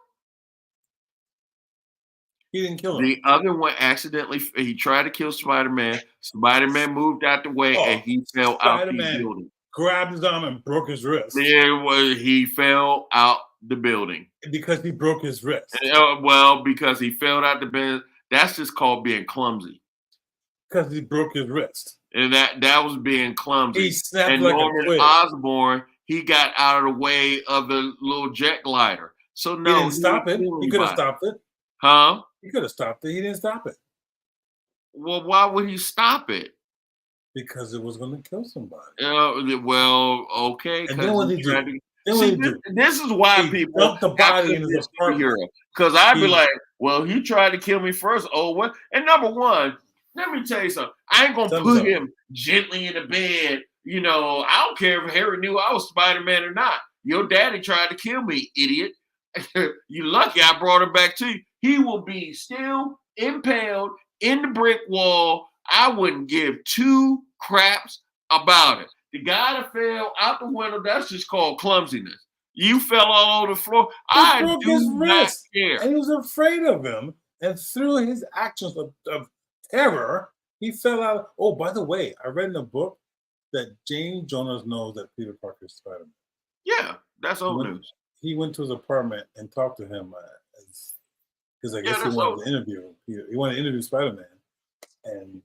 Speaker 2: He didn't kill him.
Speaker 1: The other one accidentally, he tried to kill Spider-Man. Spider-Man moved out the way and he fell out the building.
Speaker 2: Grabbed his arm and broke his wrist.
Speaker 1: He fell out the building.
Speaker 2: Because he broke his wrist.
Speaker 1: Well, because he fell out the building. That's just called being clumsy.
Speaker 2: Because he broke his wrist.
Speaker 1: And that was being clumsy.
Speaker 2: He snapped
Speaker 1: and
Speaker 2: like
Speaker 1: Norman
Speaker 2: a twig.
Speaker 1: Osborn, he got out of the way of the little jet glider. So no,
Speaker 2: he didn't stop it. He could have stopped it.
Speaker 1: Huh?
Speaker 2: He could have stopped it. He didn't stop it.
Speaker 1: Well, why would he stop it?
Speaker 2: Because it was going to kill somebody.
Speaker 1: Well, okay.
Speaker 2: And then what did he do?
Speaker 1: This is why
Speaker 2: he
Speaker 1: people
Speaker 2: dumped the body in his apartment.
Speaker 1: Because I'd be like, well, he tried to kill me first. Oh, what? And number one, let me tell you something. I ain't gonna put him gently in the bed. You know, I don't care if Harry knew I was Spider-Man or not. Your daddy tried to kill me, idiot. You lucky I brought him back to you. He will be still impaled in the brick wall. I wouldn't give 2 craps about it. The guy that fell out the window, that's just called clumsiness. You fell all over the floor. I
Speaker 2: broke
Speaker 1: do
Speaker 2: his
Speaker 1: not
Speaker 2: wrist.
Speaker 1: care.
Speaker 2: And he was afraid of him. And through his actions of terror, he fell out. Oh, by the way, I read in a book that James Jonas knows that Peter Parker is Spider-Man.
Speaker 1: Yeah, that's old news.
Speaker 2: He went to his apartment and talked to him because I guess he wanted to interview him. He wanted to interview Spider-Man. And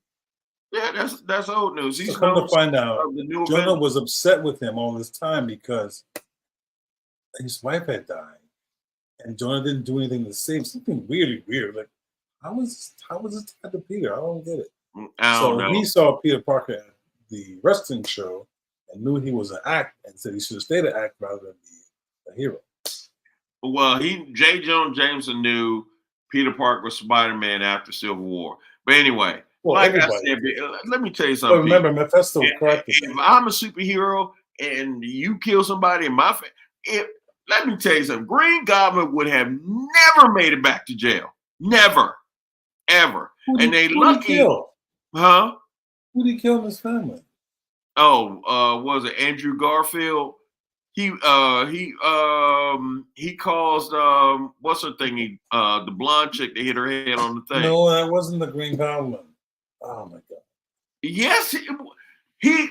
Speaker 1: yeah, that's old news.
Speaker 2: He's come to find out, Jonah was upset with him all this time because his wife had died, and Jonah didn't do anything to save. Something really weird. Like, how was this tied to Peter? I don't get it.
Speaker 1: I don't know.
Speaker 2: He saw Peter Parker at the wrestling show and knew he was an act, and said he should have stayed an act rather than be a hero.
Speaker 1: Well, J. Jonah Jameson knew Peter Parker was Spider-Man after Civil War. But anyway.
Speaker 2: Well,
Speaker 1: like I said, let me tell you something.
Speaker 2: Remember, Mephisto corrected
Speaker 1: if I'm a superhero and you kill somebody in my family, let me tell you something. Green Goblin would have never made it back to jail. Never. Ever. And they lucky. Huh?
Speaker 2: Who did he kill in his family?
Speaker 1: Oh, was it Andrew Garfield? He caused what's her thing? The blonde chick that hit her head on the thing.
Speaker 2: No, that wasn't the Green Goblin. Oh my God.
Speaker 1: Yes, he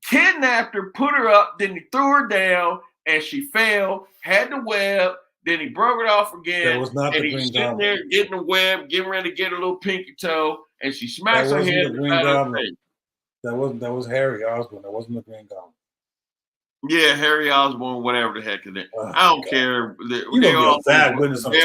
Speaker 1: kidnapped her, put her up, then he threw her down, and she fell, had the web, then he broke it off again.
Speaker 2: That was not
Speaker 1: and
Speaker 2: the
Speaker 1: he's
Speaker 2: Green
Speaker 1: sitting
Speaker 2: Goblin.
Speaker 1: there getting the web, getting ready to get a little pinky toe, and she smacks her head.
Speaker 2: The Green Goblin. That was Harry Osborn. That wasn't the Green Goblin.
Speaker 1: Yeah, Harry Osborn, whatever the heck is it. I don't care.
Speaker 2: They all bad witness on the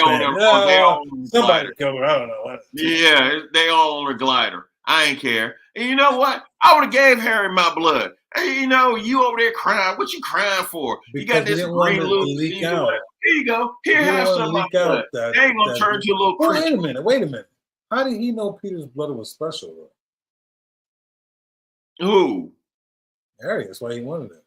Speaker 2: somebody killed her. I don't know.
Speaker 1: Yeah, they all on the glider. I ain't care. And you know what? I would have gave Harry my blood. Hey, you know, you over there crying. What you crying for?
Speaker 2: Because
Speaker 1: you got this green little
Speaker 2: leak out.
Speaker 1: Here you go. Here, have some of my blood. They ain't gonna turn to a little creature.
Speaker 2: Wait a minute. How did he know Peter's blood was special,
Speaker 1: though? Who?
Speaker 2: Harry. That's why he wanted it.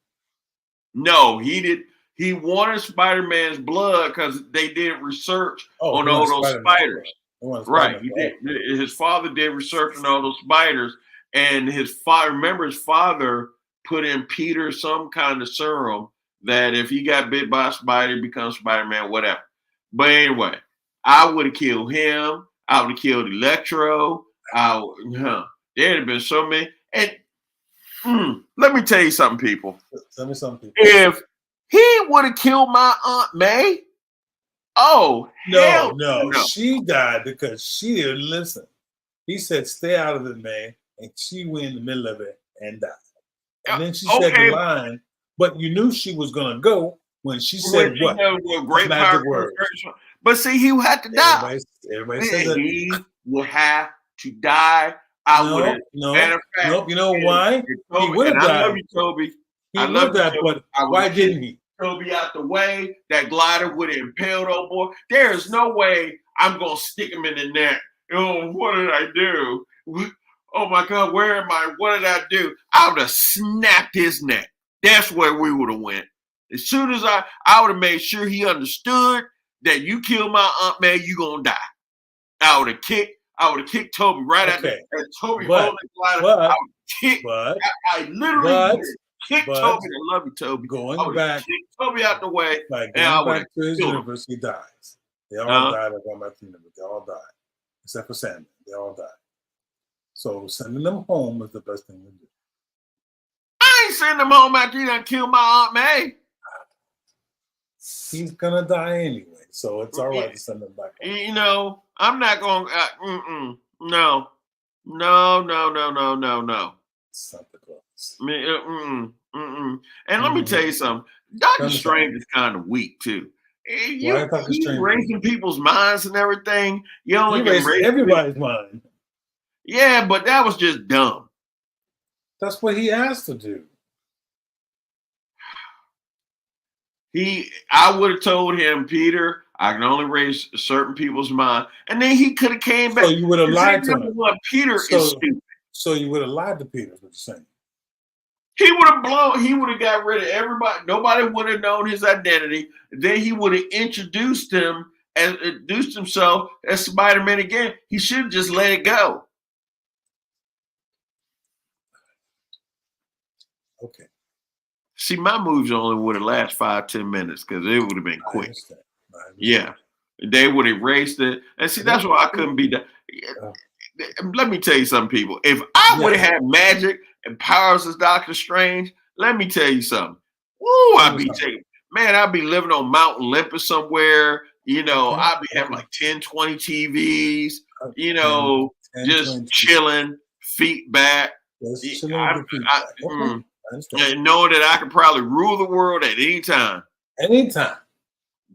Speaker 1: No, he did. He wanted Spider-Man's blood because they did research on all those spiders. Right. He did. His father did research on all those spiders, and his father put in Peter some kind of serum that if he got bit by a spider, he becomes Spider-Man, whatever. But anyway, I would have killed him. I would have killed Electro. There'd have been so many. And let me tell you something, people.
Speaker 2: Tell me something.
Speaker 1: If he would have killed my Aunt May,
Speaker 2: no. She died because she didn't listen. He said, "Stay out of it, man," and she went in the middle of it and died. And then she said the line, but you knew she was gonna go when she said what?
Speaker 1: Great magic word. But see, he had to die.
Speaker 2: Everybody says that
Speaker 1: he would have to die.
Speaker 2: Nope. You know why? He would have died.
Speaker 1: I love you, Toby.
Speaker 2: He would have died, but why didn't he?
Speaker 1: Toby out the way. That glider would have impaled old boy. There is no way I'm gonna stick him in the neck. Oh, what did I do? oh my God, where am I? What did I do? I would have snapped his neck. That's where we would have went. As soon as I would have made sure he understood that you killed my Aunt May, you gonna die. I would have kicked Toby right at the and Toby holding the glider. I would kick. I literally would kick Toby. I love you, Toby.
Speaker 2: Going back,
Speaker 1: kick Toby out the way,
Speaker 2: like
Speaker 1: and I
Speaker 2: going
Speaker 1: would
Speaker 2: back to his universe, he dies. They all died at going back to the universe. They all died, except for Sandman. They all died. So sending them home is the best thing to do.
Speaker 1: I ain't sending them home after you done killed my Aunt May.
Speaker 2: He's gonna die anyway, so it's all right to send him back home.
Speaker 1: You know, I'm not going. No.
Speaker 2: Santa Claus.
Speaker 1: And let me tell you something. Doctor Strange is kind of weak too. You raising people's minds and everything. You only
Speaker 2: raise everybody's mind.
Speaker 1: Yeah, but that was just dumb.
Speaker 2: That's what he asked to do.
Speaker 1: I would have told him, Peter, I can only raise certain people's mind, and then he could have came back.
Speaker 2: So you would have lied to him.
Speaker 1: Peter is stupid.
Speaker 2: So you would have lied to Peter. Is what you're saying?
Speaker 1: He would have blown. He would have got rid of everybody. Nobody would have known his identity. Then he would have introduced himself as Spider-Man again. He should have just let it go.
Speaker 2: Okay.
Speaker 1: See, my movies only would have lasted 5-10 minutes because it would have been quick. I understand. Yeah, they would have erased it. And see, that's why I couldn't be done. Let me tell you something, people. If I would have had magic and powers as Doctor Strange, let me tell you something. Woo, I'd be living on Mount Olympus somewhere. You know, I'd be having like 10, 20 TVs, you know, just chilling, feet back. And knowing that I could probably rule the world at any time.
Speaker 2: Anytime.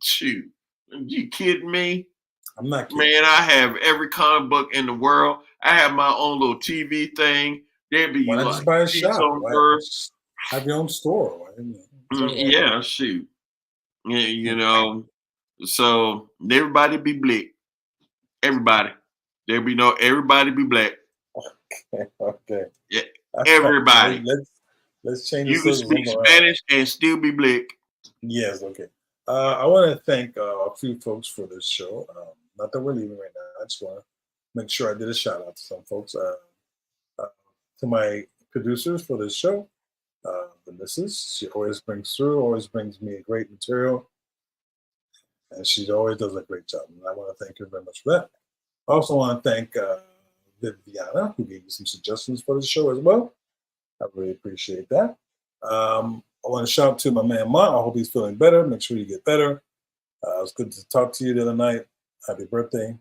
Speaker 1: Shoot. Are you kidding me?
Speaker 2: I'm not kidding.
Speaker 1: Man, I have every comic book in the world. I have my own little TV thing. There'd be
Speaker 2: why not just buy a shop? Have your own store.
Speaker 1: Yeah, shoot. Yeah, you know. So everybody be black. Everybody. Everybody be black.
Speaker 2: Okay.
Speaker 1: Yeah. Everybody.
Speaker 2: Let's change.
Speaker 1: You can speak Spanish and still be black.
Speaker 2: Yes. Okay. I want to thank a few folks for this show. Not that we're leaving right now. I just want to make sure I did a shout out to some folks. To my producers for this show, the missus. She always brings me great material, and she always does a great job. And I want to thank her very much for that. I also want to thank Viviana, who gave me some suggestions for the show as well. I really appreciate that. I want to shout out to my man Ma. I hope he's feeling better. Make sure you get better. It was good to talk to you the other night. Happy birthday.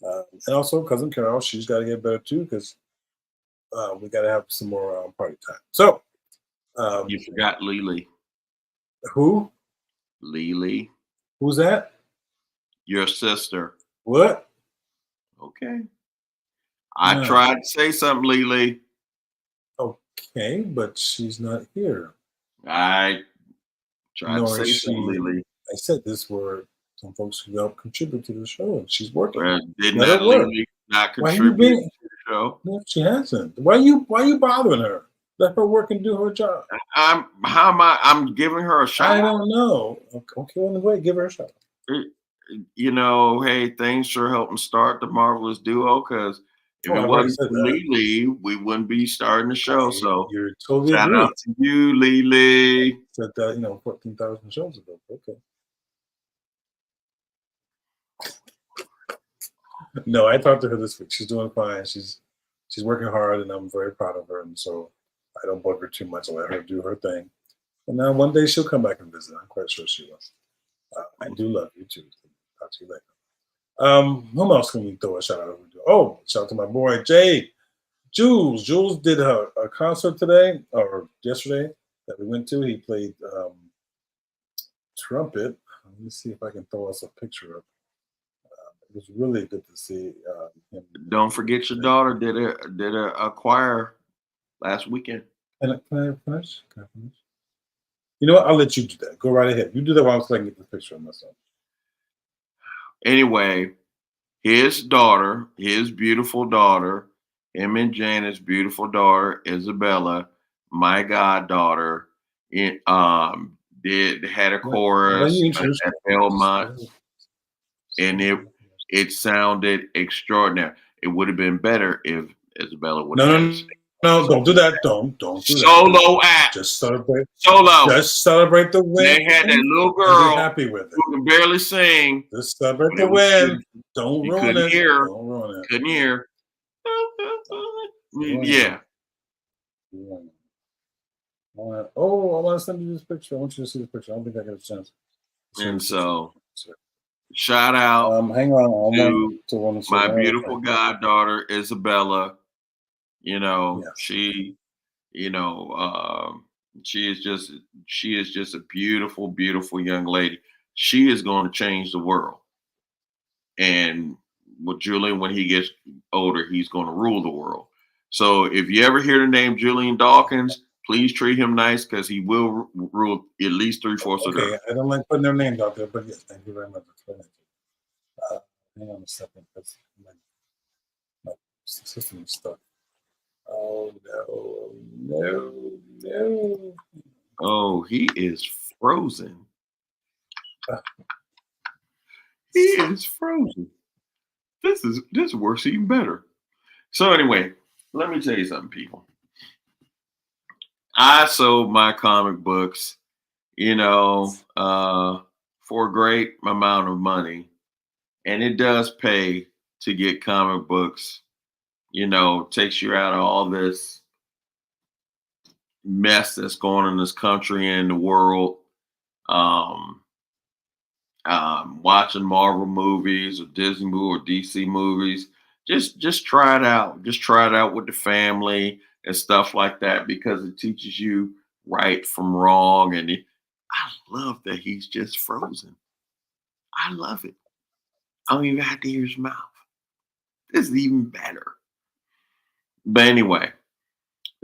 Speaker 2: And also, Cousin Carol, she's got to get better too because we got to have some more party time. So.
Speaker 1: You forgot Lily.
Speaker 2: Who?
Speaker 1: Lily.
Speaker 2: Who's that?
Speaker 1: Your sister.
Speaker 2: What?
Speaker 1: Okay. I tried to say something, Lily.
Speaker 2: Okay, but she's not here.
Speaker 1: I tried to say something, Lily.
Speaker 2: I said this were some folks who help contribute to the show, and she's working.
Speaker 1: Well, did not Lily not contribute to the show?
Speaker 2: No, she hasn't. Why are you bothering her? Let her work and do her job.
Speaker 1: I'm giving her a shot.
Speaker 2: I don't know. Okay, well, wait, give her a shot.
Speaker 1: You know, hey, things sure helping start the Marvelous Duo because if it wasn't for Lily, we wouldn't be starting the show. So
Speaker 2: you're totally
Speaker 1: shout out to you, Lily.
Speaker 2: Said that 14,000 shows ago. Okay. No, I talked to her this week. She's doing fine. She's working hard, and I'm very proud of her. And so I don't bug her too much. I let her do her thing. And now one day she'll come back and visit. I'm quite sure she will. I do love you too. Talk to you later. Whom else can we throw a shout out to? Oh, shout out to my boy Jay. Jules. Jules did a concert today or yesterday that we went to. He played trumpet. Let me see if I can throw us a picture of. It was really good to see him.
Speaker 1: Don't forget your daughter did a choir last weekend.
Speaker 2: And can I finish? You know what? I'll let you do that. Go right ahead. You do that while I can get the picture of myself.
Speaker 1: Anyway, his daughter, his beautiful daughter, him and Janet's beautiful daughter, Isabella, my goddaughter, in, did had a
Speaker 2: When
Speaker 1: chorus
Speaker 2: you
Speaker 1: at
Speaker 2: introduce
Speaker 1: Belmont, and it sounded extraordinary. It would have been better if Isabella would have
Speaker 2: no,
Speaker 1: had a
Speaker 2: no, no, don't do that. Don't do that.
Speaker 1: solo act.
Speaker 2: Just celebrate.
Speaker 1: Solo.
Speaker 2: Just celebrate the win
Speaker 1: They had that little
Speaker 2: and be
Speaker 1: girl
Speaker 2: happy with it.
Speaker 1: who can barely sing.
Speaker 2: Just celebrate
Speaker 1: But
Speaker 2: the
Speaker 1: it was
Speaker 2: win.
Speaker 1: good.
Speaker 2: Don't
Speaker 1: You
Speaker 2: ruin
Speaker 1: couldn't
Speaker 2: it.
Speaker 1: hear.
Speaker 2: Don't ruin it.
Speaker 1: Couldn't hear.
Speaker 2: Ruin
Speaker 1: Yeah.
Speaker 2: it. Oh, I want to send you this picture. I want you to see this picture. I don't think I get a chance.
Speaker 1: And so, shout out
Speaker 2: hang on.
Speaker 1: to my beautiful goddaughter Isabella. You know,
Speaker 2: Yes.
Speaker 1: she, you know, she is just a beautiful, beautiful young lady. She is going to change the world. And with Julian, when he gets older, he's going to rule the world. So if you ever hear the name Julian Dawkins, please treat him nice because he will rule at least 3/4 of the earth.
Speaker 2: I don't like putting their names out there, but yes, thank you very much. Hang on a second, because my system is stuck. Oh no!
Speaker 1: Oh, he is frozen. He is frozen. This works even better. So anyway, let me tell you something, people. I sold my comic books, for a great amount of money, and it does pay to get comic books. Takes you out of all this mess that's going on in this country and the world. Um, Watching Marvel movies or Disney or DC movies. Just try it out. Just try it out with the family and stuff like that because it teaches you right from wrong. And I love that he's just frozen. I love it. I don't even have to hear his mouth. This is even better. But anyway,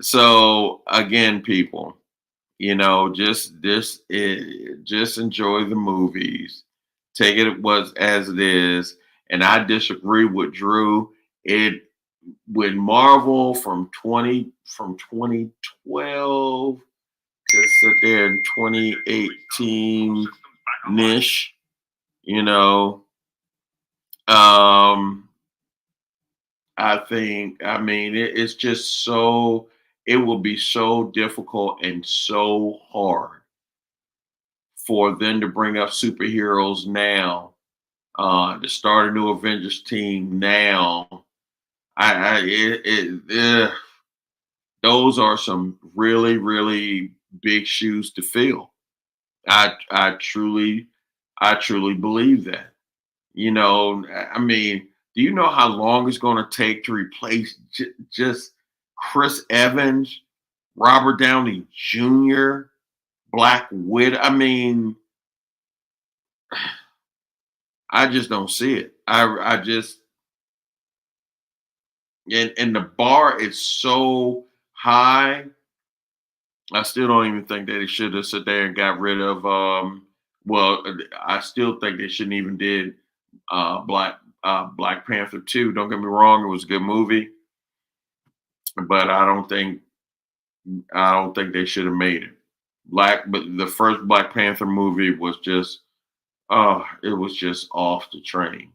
Speaker 1: so again, people, just enjoy the movies. Take it was as it is. And I disagree with Drew. It when Marvel from 2012 to sit there in 2018 niche, you know. It's just it will be so difficult and so hard for them to bring up superheroes now, to start a new Avengers team now. Those are some really, really big shoes to fill. I truly believe that. Do you know how long it's going to take to replace just Chris Evans, Robert Downey Jr., Black Widow? I just don't see it. I just and the bar is so high. I still don't even think that they should have sat there and got rid of. I still think they shouldn't even did Black Panther 2. Don't get me wrong, it was a good movie, but I don't think they should have made it. But the first Black Panther movie was just it was just off the train.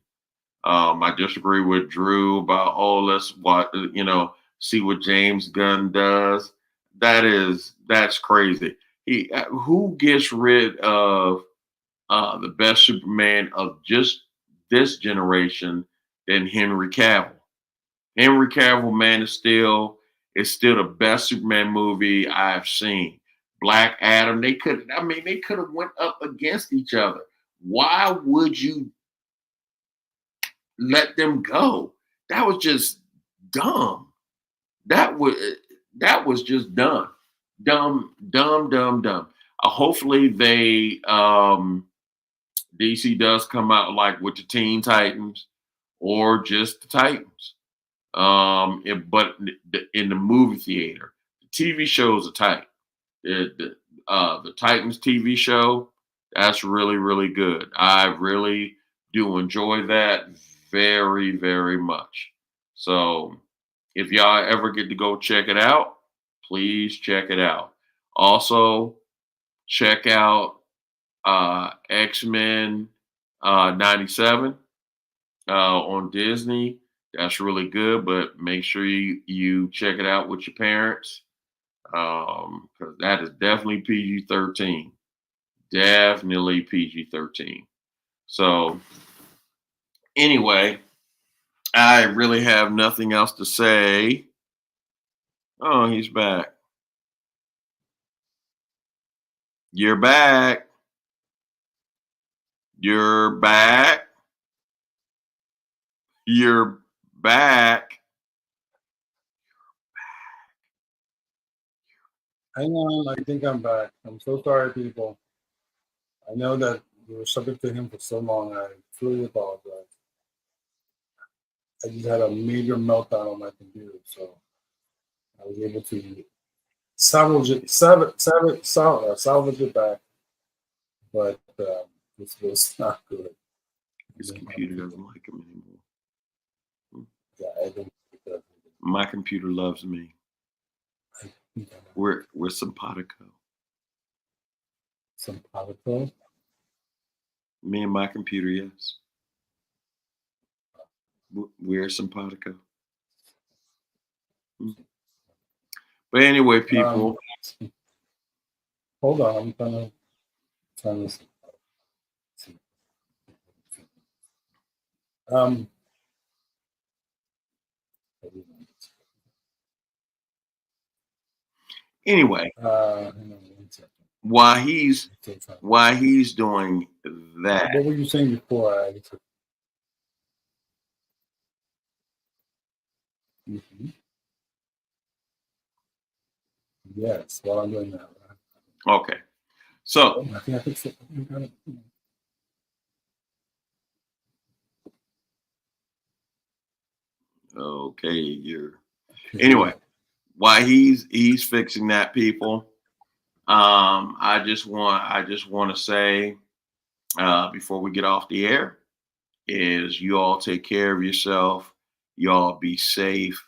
Speaker 1: I disagree with Drew about let's see what James Gunn does. That's crazy. Who gets rid of the best Superman of just this generation than Henry Cavill? Henry Cavill, Man is still the best Superman movie I've seen. Black Adam, they could have went up against each other. Why would you let them go? That was just dumb. That was just dumb. Dumb, dumb, dumb, dumb. Hopefully DC does come out like with the Teen Titans or just the Titans. But in the movie theater, the TV shows are tight. The Titans TV show, that's really, really good. I really do enjoy that very, very much. So If y'all ever get to go check it out, please check it out. Also, check out X-Men 97 on Disney. That's really good, but make sure you check it out with your parents because that is definitely PG-13. Definitely PG-13. So anyway, I really have nothing else to say. Oh, he's back. You're back. You're back. You're back.
Speaker 2: Hang on, I think I'm back. I'm so sorry, people. I know that we were subject to him for so long. I truly apologize. I just had a major meltdown on my computer, so I was able to salvage it back, but this was not good.
Speaker 1: His computer doesn't like him anymore.
Speaker 2: Yeah, I don't think that.
Speaker 1: My computer loves me. We're simpatico.
Speaker 2: Simpatico?
Speaker 1: Me and my computer, yes. We're simpatico. But anyway, people.
Speaker 2: Hold on, I'm trying to see.
Speaker 1: Anyway, while he's doing that,
Speaker 2: what were you saying before? Yes, while I'm doing that.
Speaker 1: Okay, so
Speaker 2: I think so.
Speaker 1: okay, anyway. While he's fixing that, people, I just want to say before we get off the air is you all take care of yourself. You all be safe.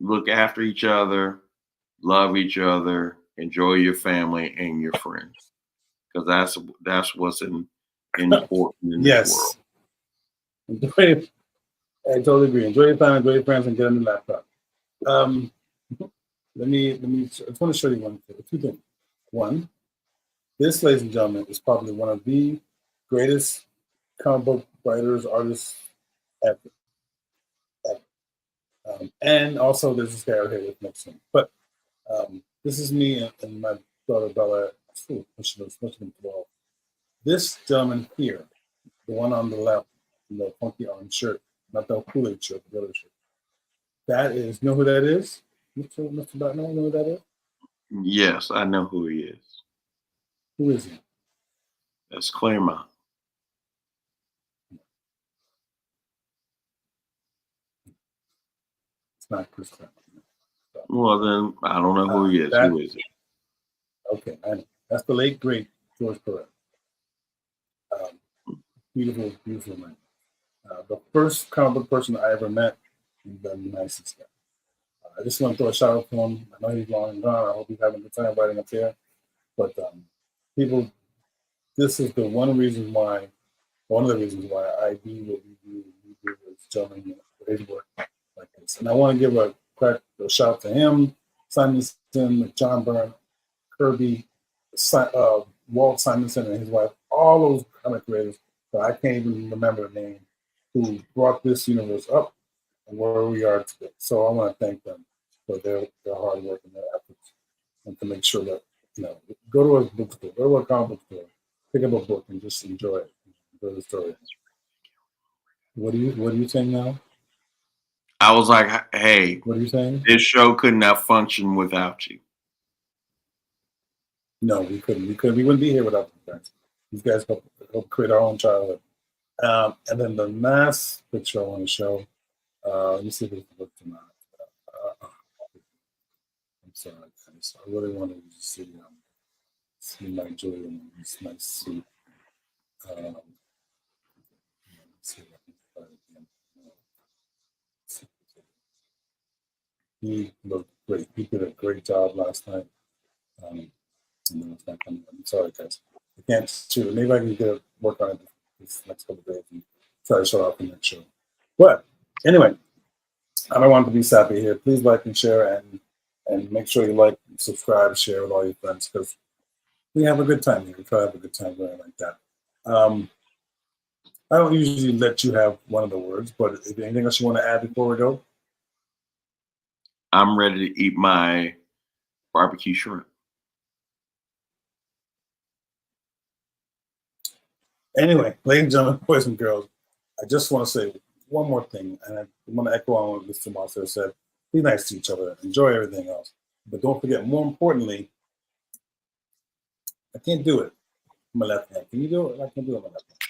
Speaker 1: Look after each other. Love each other. Enjoy your family and your friends because that's what's important in this world.
Speaker 2: I totally agree. Enjoy your family, enjoy your friends, and get a new laptop. Let me. I just want to show you two things. One, this, ladies and gentlemen, is probably one of the greatest comic book writers, artists ever. And also, there's this guy out here with next to him. But this is me and my daughter Bella. She must have been 12. This gentleman here, the one on the left, the funky orange shirt, not the Kool-Aid shirt, the other shirt. That is, know who that is? Mr. Batman, know who that is?
Speaker 1: Yes, I know who he is.
Speaker 2: Who is he?
Speaker 1: That's Claremont.
Speaker 2: It's not Chris Claremont.
Speaker 1: Well, then I don't know who he is. Who is it?
Speaker 2: Okay, I know. That's the late great George Perez. Beautiful, beautiful man. The first comic book person I ever met in the United States. I just want to throw a shout out to him. I know he's long and gone. I hope he's having a good time writing up there. But people, this is one of the reasons why I do what we do with gentlemen his work like this. And I want to give a shout out to him, Simonson, John Byrne, Kirby, Walt Simonson and his wife, all those comic creators that I can't even remember the name, who brought this universe up and where we are today. So I want to thank them for their hard work and their efforts, and to make sure that go to a bookstore, go to a comic book store, pick up a book and just enjoy it, enjoy the story. What are you saying now?
Speaker 1: I was like, hey,
Speaker 2: what are you saying?
Speaker 1: This show couldn't have functioned without you.
Speaker 2: No, we couldn't. We wouldn't be here without these guys. These guys help create our own childhood. And then the last picture I want to show. Let me see if it's the book tonight. I'm sorry, guys. I really wanted to see my jewelry in this nice suit. Let's see if I can find it again. He looked great. He did a great job last night. It's not coming. I'm sorry, guys. I can't shoot. Maybe I can get work on it this next couple of days and try to show off the next show. But anyway, I don't want to be sappy here. Please like and share and make sure you like, subscribe, share with all your friends because we have a good time here. We try to have a good time going like that. I don't usually let you have one of the words, but is there anything else you want to add before we go?
Speaker 1: I'm ready to eat my barbecue shrimp.
Speaker 2: Anyway, ladies and gentlemen, boys and girls, I just want to say one more thing, and I want to echo on what Mr. Monster said. Be nice to each other, enjoy everything else, but don't forget, more importantly, I can't do it with my left hand. Can you do it? I can do it with my left hand.